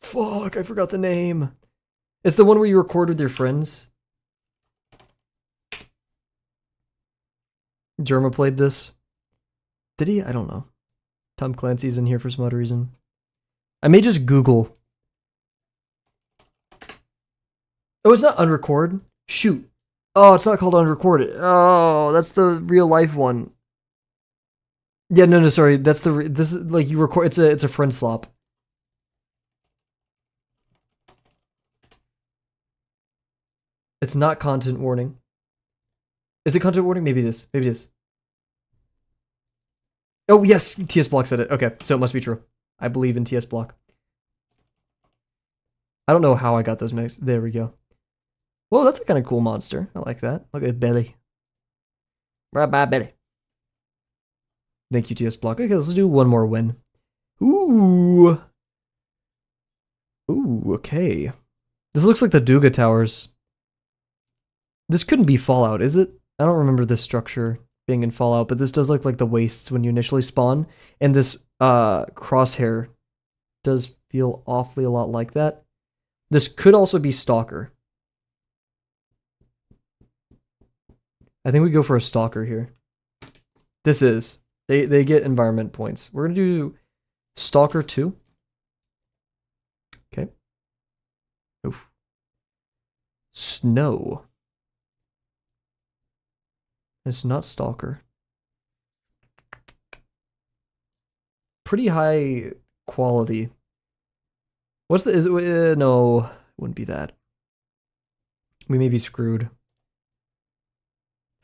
Fuck, I forgot the name. It's the one where you record with your friends. Jerma played this. Did he? I don't know. Tom Clancy's in here for some odd reason. I may just Google. Oh, it's not Unrecord. Shoot. Oh, it's not called Unrecorded. Oh, that's the real life one. Yeah, no, sorry. That's the this is like you record. It's a friend slop. It's not content warning. Is it content warning? Maybe it is. Maybe it is. Oh yes, TS Block said it. Okay, so it must be true. I believe in TS Block. I don't know how I got those mixed. There we go. Whoa, that's a kind of cool monster. I like that. Look at belly. Bye, belly. Thank you, TS Block. Okay, let's do one more win. Ooh. Ooh, okay. This looks like the Duga Towers. This couldn't be Fallout, is it? I don't remember this structure being in Fallout, but this does look like the wastes when you initially spawn. And this crosshair does feel awfully a lot like that. This could also be Stalker. I think we go for a Stalker here. This is. They get environment points. We're going to do Stalker 2. Okay. Oof. Snow. It's not Stalker. Pretty high quality. What's the... Is it... no, it wouldn't be that. We may be screwed.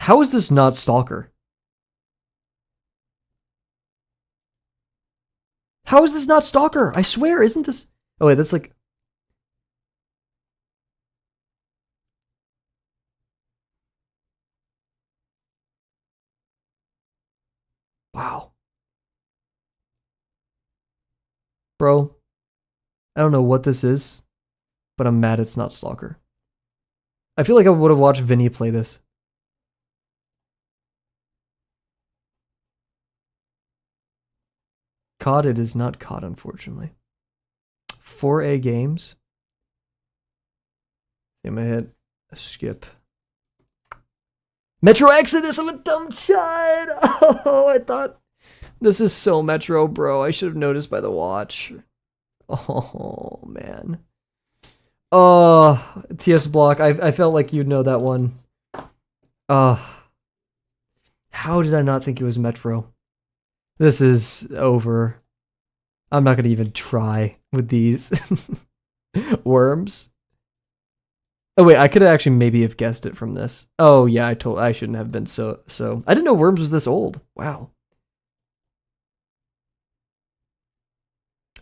How is this not Stalker? How is this not Stalker? I swear, isn't this... Oh wait, that's like... Wow. Bro, I don't know what this is, but I'm mad it's not Stalker. I feel like I would have watched Vinny play this. COD, it is not COD, unfortunately. 4A games. I'm gonna hit a skip. Metro Exodus, I'm a dumb child! Oh, I thought... This is so Metro, bro. I should have noticed by the watch. Oh, man. Oh, TS Block. I felt like you'd know that one. How did I not think it was Metro? This is over. I'm not going to even try with these. Worms. Oh wait, I could actually maybe have guessed it from this. Oh yeah, I shouldn't have been so. I didn't know Worms was this old. Wow.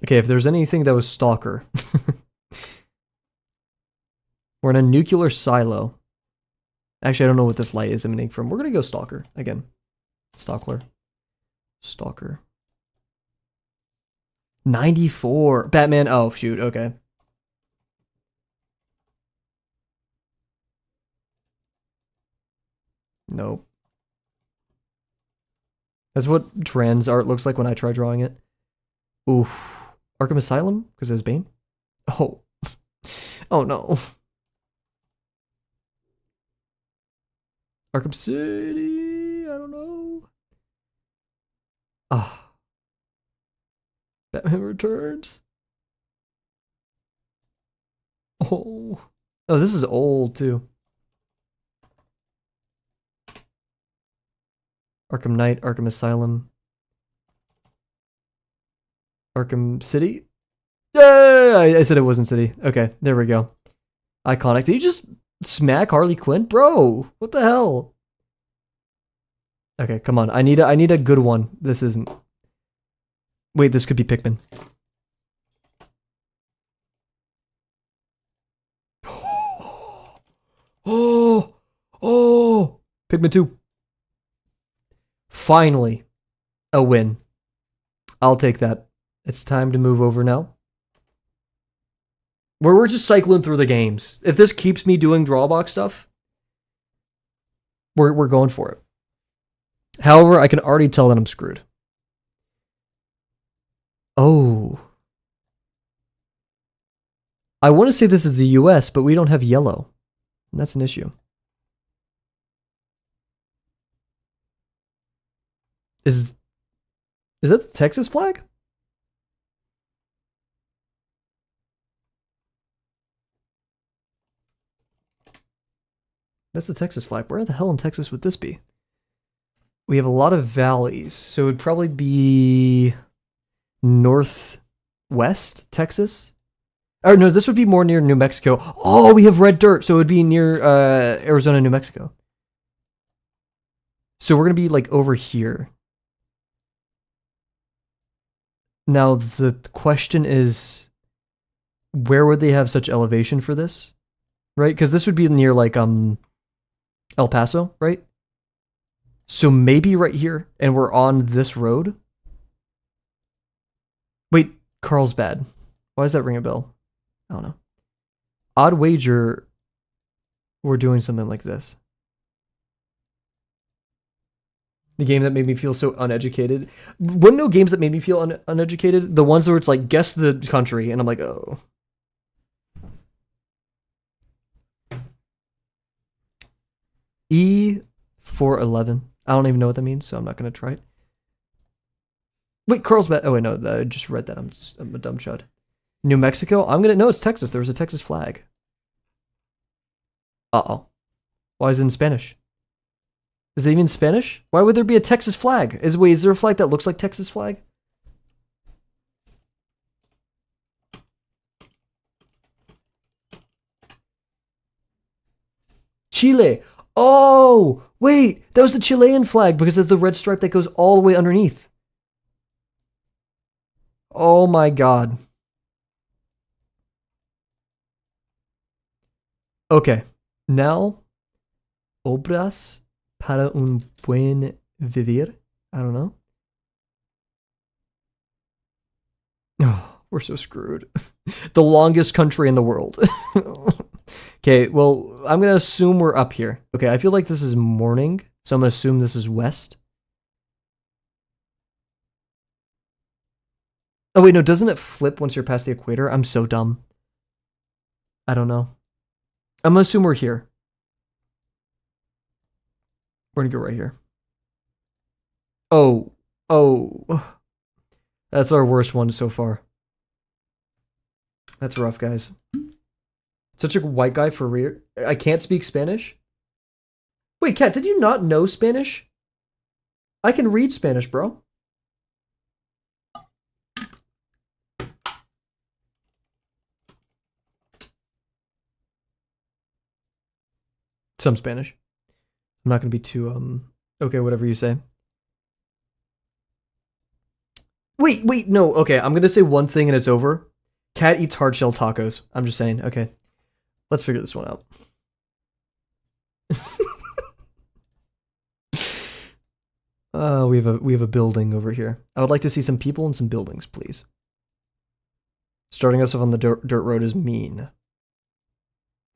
Okay, if there's anything that was Stalker. We're in a nuclear silo. Actually, I don't know what this light is emanating from. We're gonna go Stalker again. Stalker. 94. Batman. Oh shoot. Okay. Nope. That's what trans art looks like when I try drawing it. Oof. Arkham Asylum? Because it has Bane? Oh. Oh no. Arkham City? I don't know. Ah. Batman Returns? Oh. Oh, this is old too. Arkham Knight, Arkham Asylum. Arkham City? Yay! I said it wasn't City. Okay, there we go. Iconic. Did you just Smack Harley Quinn? Bro, what the hell? Okay, come on. I need a good one. This isn't. Wait, this could be Pikmin. Oh, oh, Pikmin 2. Finally, a win. I'll take that. It's time to move over now. We're just cycling through the games. If this keeps me doing drawbox stuff, we're going for it. However, I can already tell that I'm screwed. Oh. I want to say this is the US, but we don't have yellow. And that's an issue. Is that the Texas flag? That's the Texas flag. Where the hell in Texas would this be? We have a lot of valleys, so it would probably be northwest Texas. Or no, this would be more near New Mexico. Oh, we have red dirt, so it would be near Arizona, New Mexico. So we're going to be like over here. Now, the question is, where would they have such elevation for this? Right? Because this would be near like El Paso, right? So maybe right here, and we're on this road. Wait, Carlsbad. Why does that ring a bell? I don't know. Odd wager, we're doing something like this. The game that made me feel so uneducated. Wouldn't know games that made me feel uneducated? The ones where it's like, guess the country, and I'm like, oh. E411. I don't even know what that means, so I'm not going to try it. Wait, Carlsbad. Oh, wait, no, I just read that. I'm a dumb chud. New Mexico? I'm going to... No, it's Texas. There was a Texas flag. Uh-oh. Why is it in Spanish? Is it even Spanish? Why would there be a Texas flag? Wait, is there a flag that looks like Texas flag? Chile. Oh, wait. That was the Chilean flag because it's the red stripe that goes all the way underneath. Oh my god. Okay. Now, obras para un buen vivir. I don't know. Oh, we're so screwed. The longest country in the world. Okay, well, I'm going to assume we're up here. Okay, I feel like this is morning, so I'm going to assume this is west. Oh, wait, no, doesn't it flip once you're past the equator? I'm so dumb. I don't know. I'm going to assume we're here. We're going to go right here. Oh. That's our worst one so far. That's rough, guys. Such a white guy for real. I can't speak Spanish? Wait, Kat, did you not know Spanish? I can read Spanish, bro. Some Spanish. I'm not going to be too, okay, whatever you say. Wait, no, okay, I'm going to say one thing and it's over. Cat eats hard shell tacos. I'm just saying, okay. Let's figure this one out. We have a building over here. I would like to see some people and some buildings, please. Starting us off on the dirt road is mean.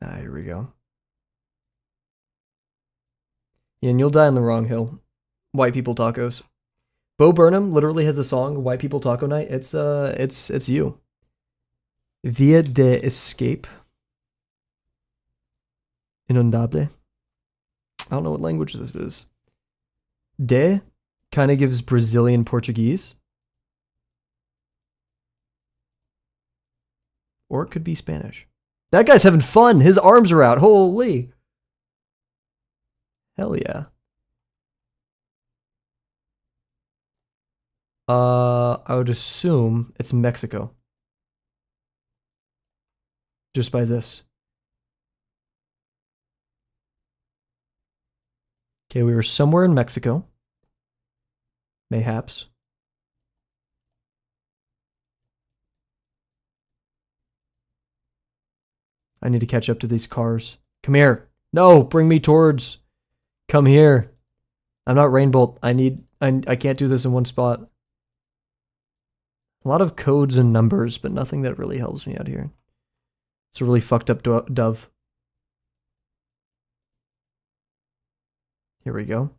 Ah, here we go. Yeah, and you'll die on the wrong hill. White people tacos. Bo Burnham literally has a song, White People Taco Night. It's you. Via de Escape. Inundable. I don't know what language this is. De kind of gives Brazilian Portuguese. Or it could be Spanish. That guy's having fun. His arms are out. Holy. Hell yeah. I would assume it's Mexico. Just by this. Okay, we were somewhere in Mexico. Mayhaps. I need to catch up to these cars. Come here. No, bring me towards. Come here. I'm not Rainbolt. I can't do this in one spot. A lot of codes and numbers, but nothing that really helps me out here. It's a really fucked up dove. Here we go.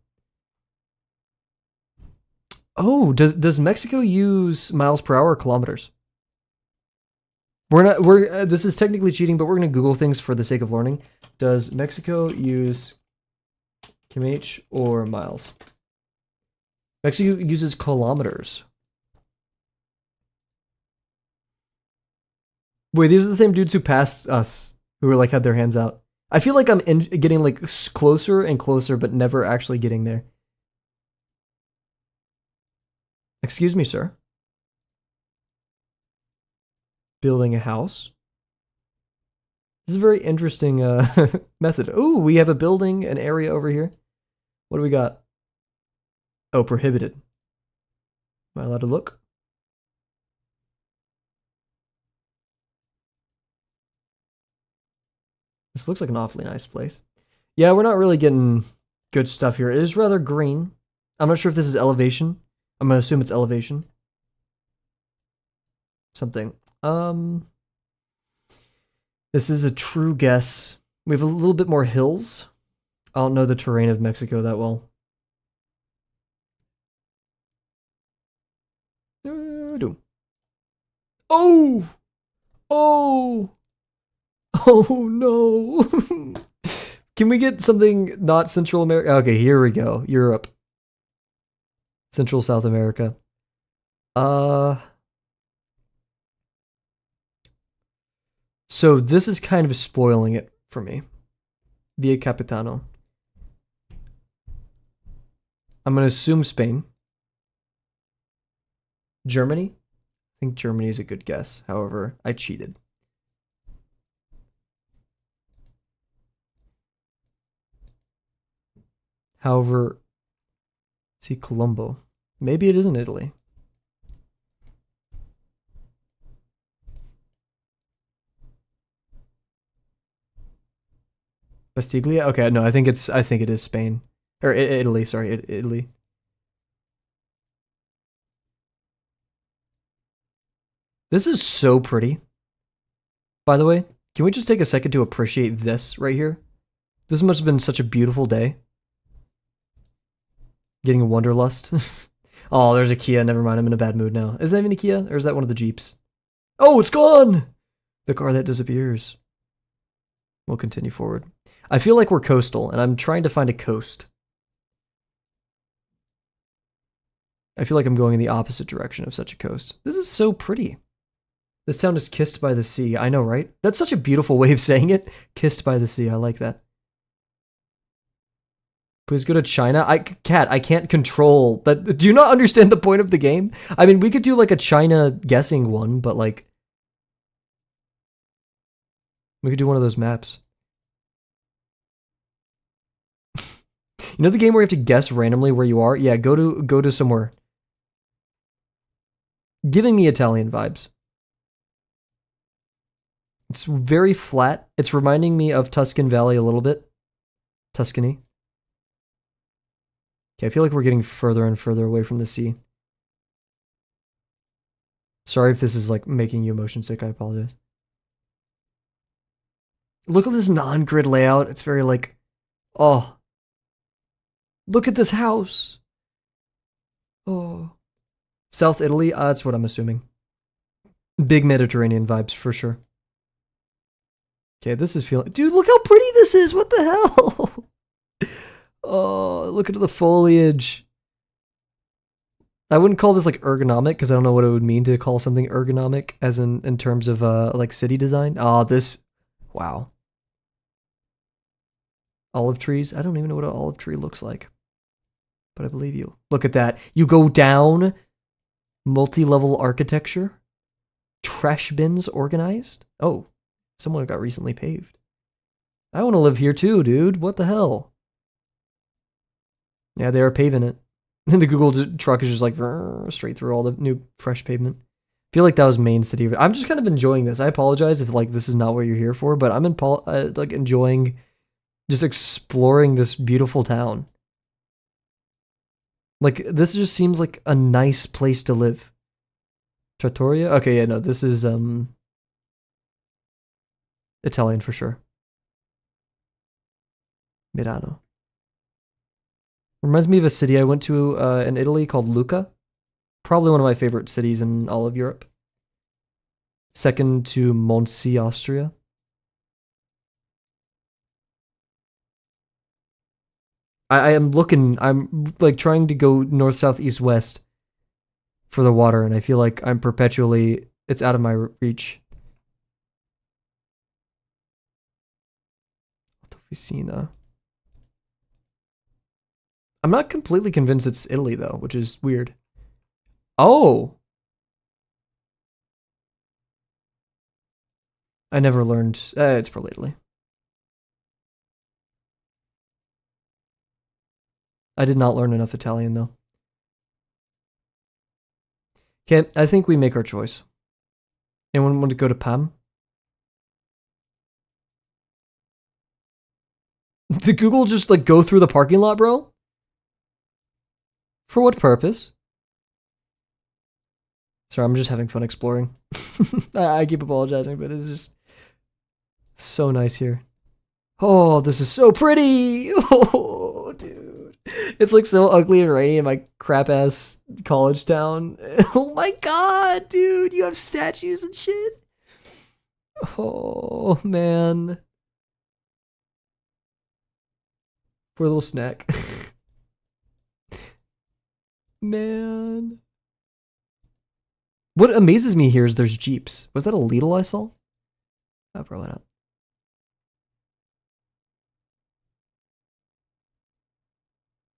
Oh, does Mexico use miles per hour or kilometers? This is technically cheating, but we're gonna Google things for the sake of learning. Does Mexico use km or miles? Mexico uses kilometers. Wait, these are the same dudes who passed us, who were like had their hands out. I feel like I'm getting like closer and closer, but never actually getting there. Excuse me, sir. Building a house. This is a very interesting method. Ooh, we have a building, an area over here. What do we got? Oh, prohibited. Am I allowed to look? This looks like an awfully nice place. Yeah, we're not really getting good stuff here. It is rather green. I'm not sure if this is elevation. I'm gonna assume it's elevation. Something. This is a true guess. We have a little bit more hills. I don't know the terrain of Mexico that well. Oh! Oh! Oh no! Can we get something not Central America? Okay, here we go. Europe. Central South America. So this is kind of spoiling it for me. Via Capitano. I'm going to assume Spain. Germany? I think Germany is a good guess. However, I cheated. However, see Colombo. Maybe it isn't Italy. Bastiglia? Okay, no, I think it is Spain. Or Italy, sorry, Italy. This is so pretty. By the way, can we just take a second to appreciate this right here? This must have been such a beautiful day. Getting a wanderlust. Oh, there's a Kia. Never mind, I'm in a bad mood now. Is that even a Kia? Or is that one of the Jeeps? Oh, it's gone! The car that disappears. We'll continue forward. I feel like we're coastal, and I'm trying to find a coast. I feel like I'm going in the opposite direction of such a coast. This is so pretty. This town is kissed by the sea. I know, right? That's such a beautiful way of saying it. Kissed by the sea. I like that. Please go to China. Cat, I can't control that. Do you not understand the point of the game? I mean, we could do like a China guessing one, but like we could do one of those maps. You know the game where you have to guess randomly where you are? Yeah, go to somewhere. Giving me Italian vibes. It's very flat. It's reminding me of Tuscan Valley a little bit. Tuscany. Okay, I feel like we're getting further and further away from the sea. Sorry if this is like making you motion sick, I apologize. Look at this non-grid layout. It's very like, oh. Look at this house. Oh. South Italy, that's what I'm assuming. Big Mediterranean vibes for sure. Okay, this is feeling... Dude, look how pretty this is! What the hell? Oh, look at the foliage. I wouldn't call this like ergonomic because I don't know what it would mean to call something ergonomic as in terms of like city design. Oh, this... Wow. Olive trees? I don't even know what an olive tree looks like. But I believe you. Look at that. You go down. Multi-level architecture. Trash bins organized. Oh, someone got recently paved. I want to live here too, dude. What the hell? Yeah, they are paving it. And the Google truck is just like straight through all the new fresh pavement. I feel like that was main city. I'm just kind of enjoying this. I apologize if like this is not what you're here for, but I'm like enjoying just exploring this beautiful town. Like this just seems like a nice place to live. Trattoria? Okay, yeah, no, this is Italian for sure. Milano. Reminds me of a city I went to in Italy called Lucca. Probably one of my favorite cities in all of Europe. Second to Monza, Austria. I am looking, I'm like trying to go north, south, east, west for the water, and I feel like I'm perpetually, it's out of my reach. Officina. I'm not completely convinced it's Italy though, which is weird. Oh! I never learned, it's probably Italy. I did not learn enough Italian though. Okay, I think we make our choice. Anyone want to go to Pam? Did Google just like go through the parking lot, bro? For what purpose? Sorry, I'm just having fun exploring. I keep apologizing, but it's just so nice here. Oh, this is so pretty. Oh, dude. It's like so ugly and rainy in my crap ass college town. Oh my god, dude. You have statues and shit. Oh, man. Poor little snack. Man. What amazes me here is there's Jeeps. Was that a Lidl I saw? Oh, probably not.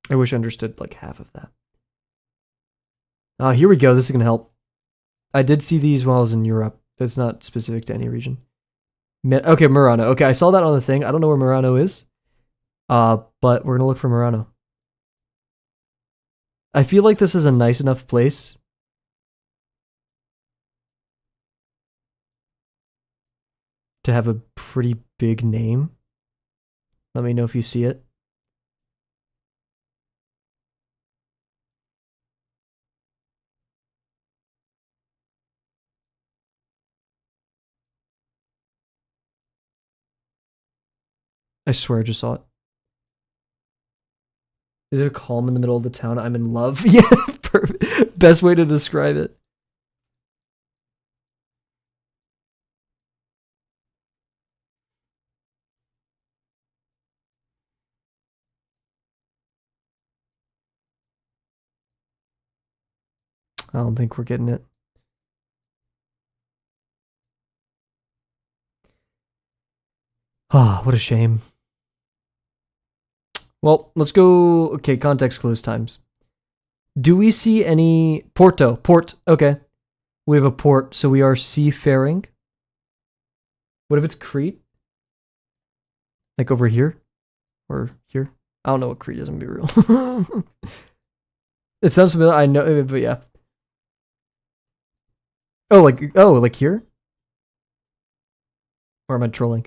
I wish I understood like half of that. Here we go. This is going to help. I did see these while I was in Europe. It's not specific to any region. Okay, Murano. Okay, I saw that on the thing. I don't know where Murano is. But we're going to look for Murano. I feel like this is a nice enough place to have a pretty big name. Let me know if you see it. I swear I just saw it. Is it calm in the middle of the town? I'm in love. Yeah, perfect. Best way to describe it. I don't think we're getting it. Ah, what a shame. Well, let's go. Okay, context clues times. Do we see any Porto? Port. Okay. We have a port, so we are seafaring. What if it's Crete? Like over here? Or here? I don't know what Crete is, I'm gonna be real. It sounds familiar, I know, but yeah. Oh, like here? Or am I trolling?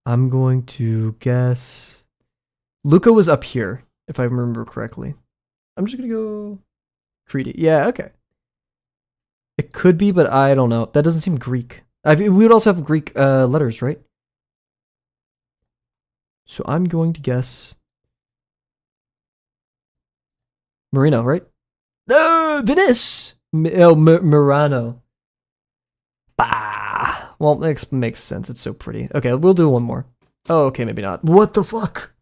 I'm going to guess Luca was up here, if I remember correctly. I'm just gonna go Crete. Yeah, okay. It could be, but I don't know. That doesn't seem Greek. I mean, we would also have Greek letters, right? So I'm going to guess Marino, right? Venice! Murano. Bah! Well, it makes sense. It's so pretty. Okay, we'll do one more. Oh, okay, maybe not. What the fuck?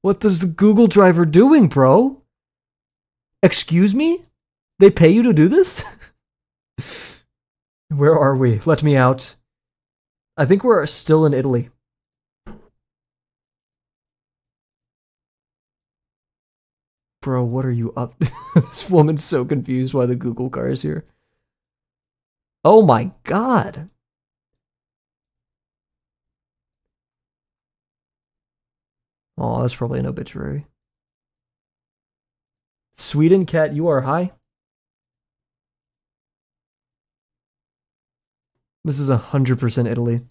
What is the Google driver doing, bro? Excuse me? They pay you to do this? Where are we? Let me out. I think we're still in Italy. Bro, what are you up? This woman's so confused why the Google car is here. Oh my god. Oh, that's probably an obituary. Sweden cat, you are high. This is 100% Italy.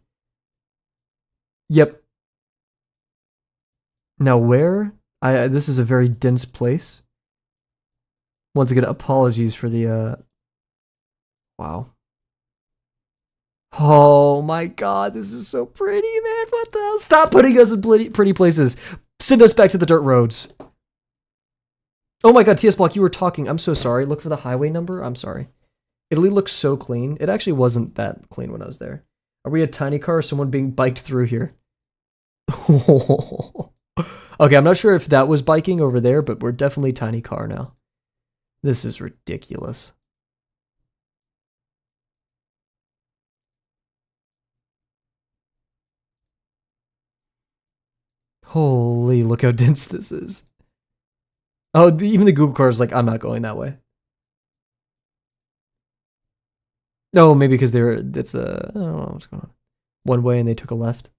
Yep. Now where? This is a very dense place. Once again, apologies for the wow. Oh my god, this is so pretty, man. What the hell? Stop putting us in pretty places. Send us back to the dirt roads. Oh my god, TS Block, you were talking. I'm so sorry. Look for the highway number. I'm sorry. Italy looks so clean. It actually wasn't that clean when I was there. Are we a tiny car or someone being biked through here? Okay, I'm not sure if that was biking over there, but we're definitely tiny car now. This is ridiculous. Holy, look how dense this is. Oh, even the Google car is like, I'm not going that way. No, maybe because it's a, I don't know what's going on. One way and they took a left.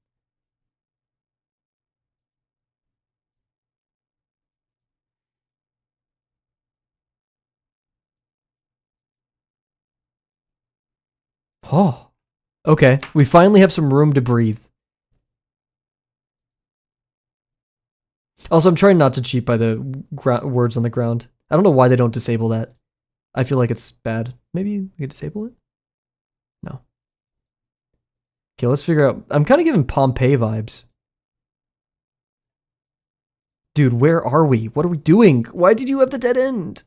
Oh, okay. We finally have some room to breathe. Also, I'm trying not to cheat by the words on the ground. I don't know why they don't disable that. I feel like it's bad. Maybe we could disable it? No. Okay, let's figure out. I'm kind of giving Pompeii vibes. Dude, where are we? What are we doing? Why did you have the dead end?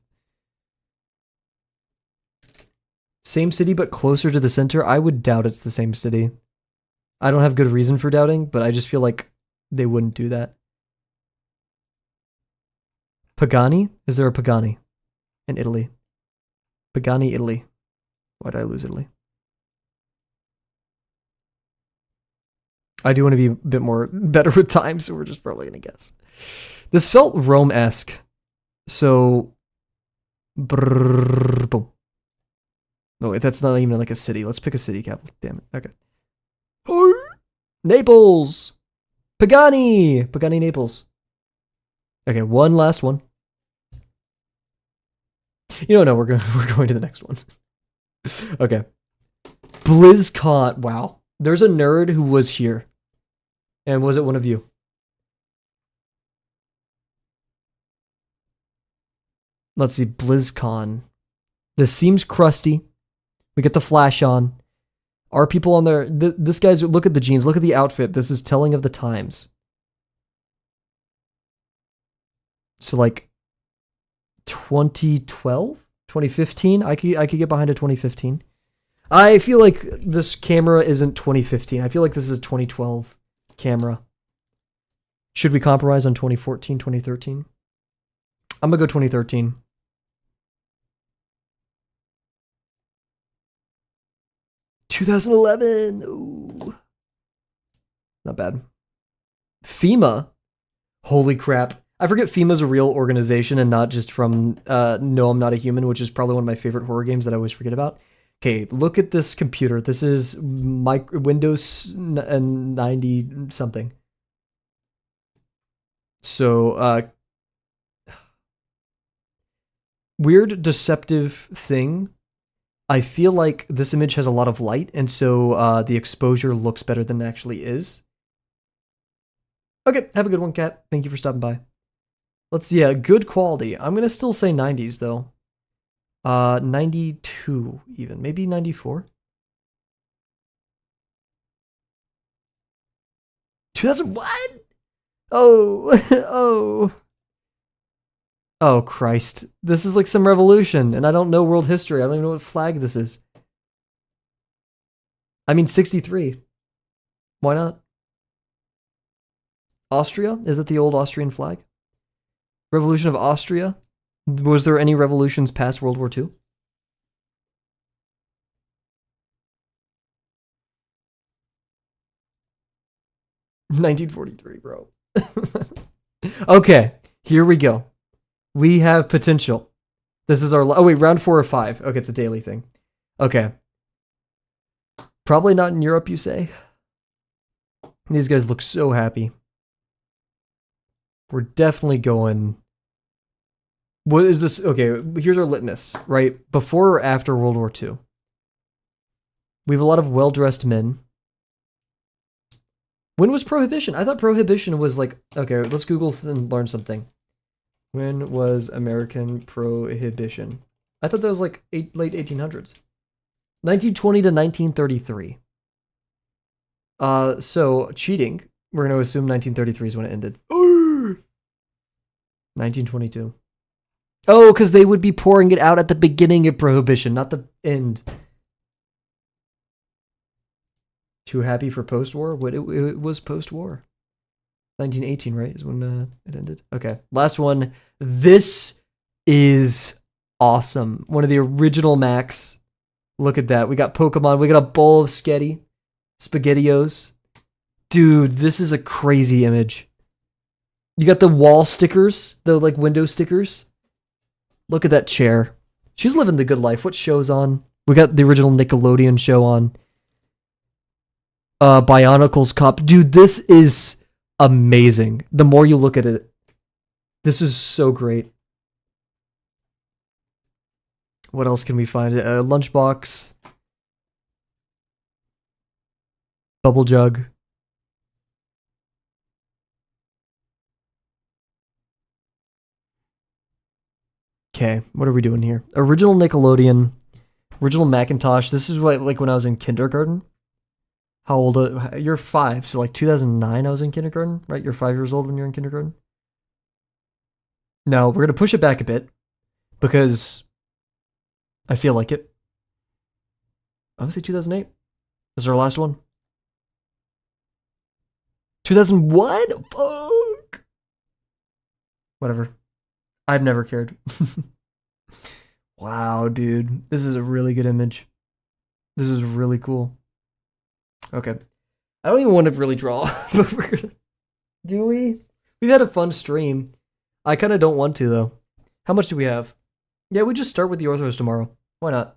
Same city, but closer to the center? I would doubt it's the same city. I don't have good reason for doubting, but I just feel like they wouldn't do that. Pagani? Is there a Pagani in Italy? Pagani, Italy. Why did I lose Italy? I do want to be a bit more better with time, so we're just probably going to guess. This felt Rome-esque. So... boom. No, wait, that's not even like a city. Let's pick a city, Kavel. Damn it. Okay. Naples! Pagani! Pagani, Naples. Okay, one last one. You know, no, we're going to the next one. Okay. BlizzCon. Wow. There's a nerd who was here. And was it one of you? Let's see, BlizzCon. This seems crusty. We get the flash on. Are people on there? This guy's, look at the jeans, look at the outfit. This is telling of the times. So like 2012? 2015? I could get behind a 2015. I feel like this camera isn't 2015. I feel like this is a 2012 camera. Should we compromise on 2014, 2013? I'm gonna go 2013. $2011. Ooh. Not bad. FEMA. Holy crap. I forget FEMA's a real organization and not just from No, I'm Not a Human, which is probably one of my favorite horror games that I always forget about. Okay, look at this computer. This is Windows 90 something. So, weird deceptive thing. I feel like this image has a lot of light, and so the exposure looks better than it actually is. Okay, have a good one, Kat. Thank you for stopping by. Let's see, yeah, good quality. I'm gonna still say 90s though. 92 even, maybe 94. 2001? Oh, oh Christ. This is like some revolution, and I don't know world history. I don't even know what flag this is. I mean, 63. Why not? Austria? Is that the old Austrian flag? Revolution of Austria? Was there any revolutions past World War II? $1943, bro. Okay, here we go. We have potential. This is our... Oh, wait, round 4 or 5. Okay, it's a daily thing. Okay. Probably not in Europe, you say? These guys look so happy. We're definitely going... What is this? Okay, here's our litmus, right? Before or after World War II? We have a lot of well-dressed men. When was Prohibition? I thought Prohibition was like... Okay, let's Google and learn something. When was American Prohibition? I thought that was like late 1800s. 1920 to 1933. So, cheating. We're going to assume 1933 is when it ended. 1922. Oh, because they would be pouring it out at the beginning of Prohibition, not the end. Too happy for post-war? What it was post-war. 1918, right, is when it ended. Okay, last one. This is awesome. One of the original Macs. Look at that. We got Pokemon. We got a bowl of SpaghettiOs. Dude, this is a crazy image. You got the wall stickers, the like window stickers. Look at that chair. She's living the good life. What show's on? We got the original Nickelodeon show on. Bionicles Cop. Dude, this is amazing. The more you look at it, this is so great. What else can we find? A lunchbox. Bubble jug. Okay, what are we doing here? Original Nickelodeon. Original Macintosh. This is what, like when I was in kindergarten. How old? You're 5, so like 2009 I was in kindergarten, right? You're 5 years old when you're in kindergarten? No, we're going to push it back a bit because I feel like it. I would say 2008. This is our last one. 2001? Fuck. Whatever. I've never cared. Wow, dude. This is a really good image. This is really cool. Okay. I don't even want to really draw. But we're gonna... Do we? We've had a fun stream. I kind of don't want to, though. How much do we have? Yeah, we just start with the orthos tomorrow. Why not?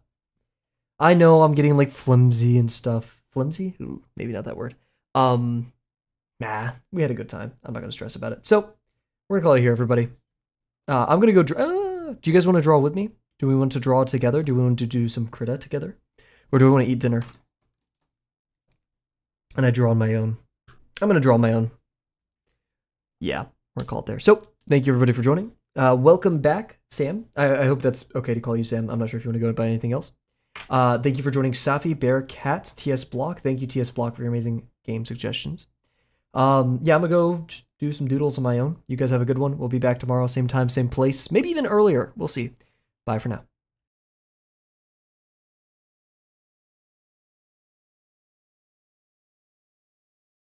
I know I'm getting, like, flimsy and stuff. Flimsy? Ooh, maybe not that word. Nah, we had a good time. I'm not going to stress about it. So, we're going to call it here, everybody. I'm going to go draw. Do you guys want to draw with me? Do we want to draw together? Do we want to do some Krita together? Or do we want to eat dinner? And I draw on my own. I'm going to draw on my own. Yeah, we're going to call it there. So, thank you everybody for joining. Welcome back, Sam. I hope that's okay to call you Sam. I'm not sure if you want to go by anything else. Thank you for joining Safi, Bear, Cat, TS Block. Thank you, TS Block, for your amazing game suggestions. Yeah, I'm going to go just do some doodles on my own. You guys have a good one. We'll be back tomorrow, same time, same place. Maybe even earlier. We'll see. Bye for now.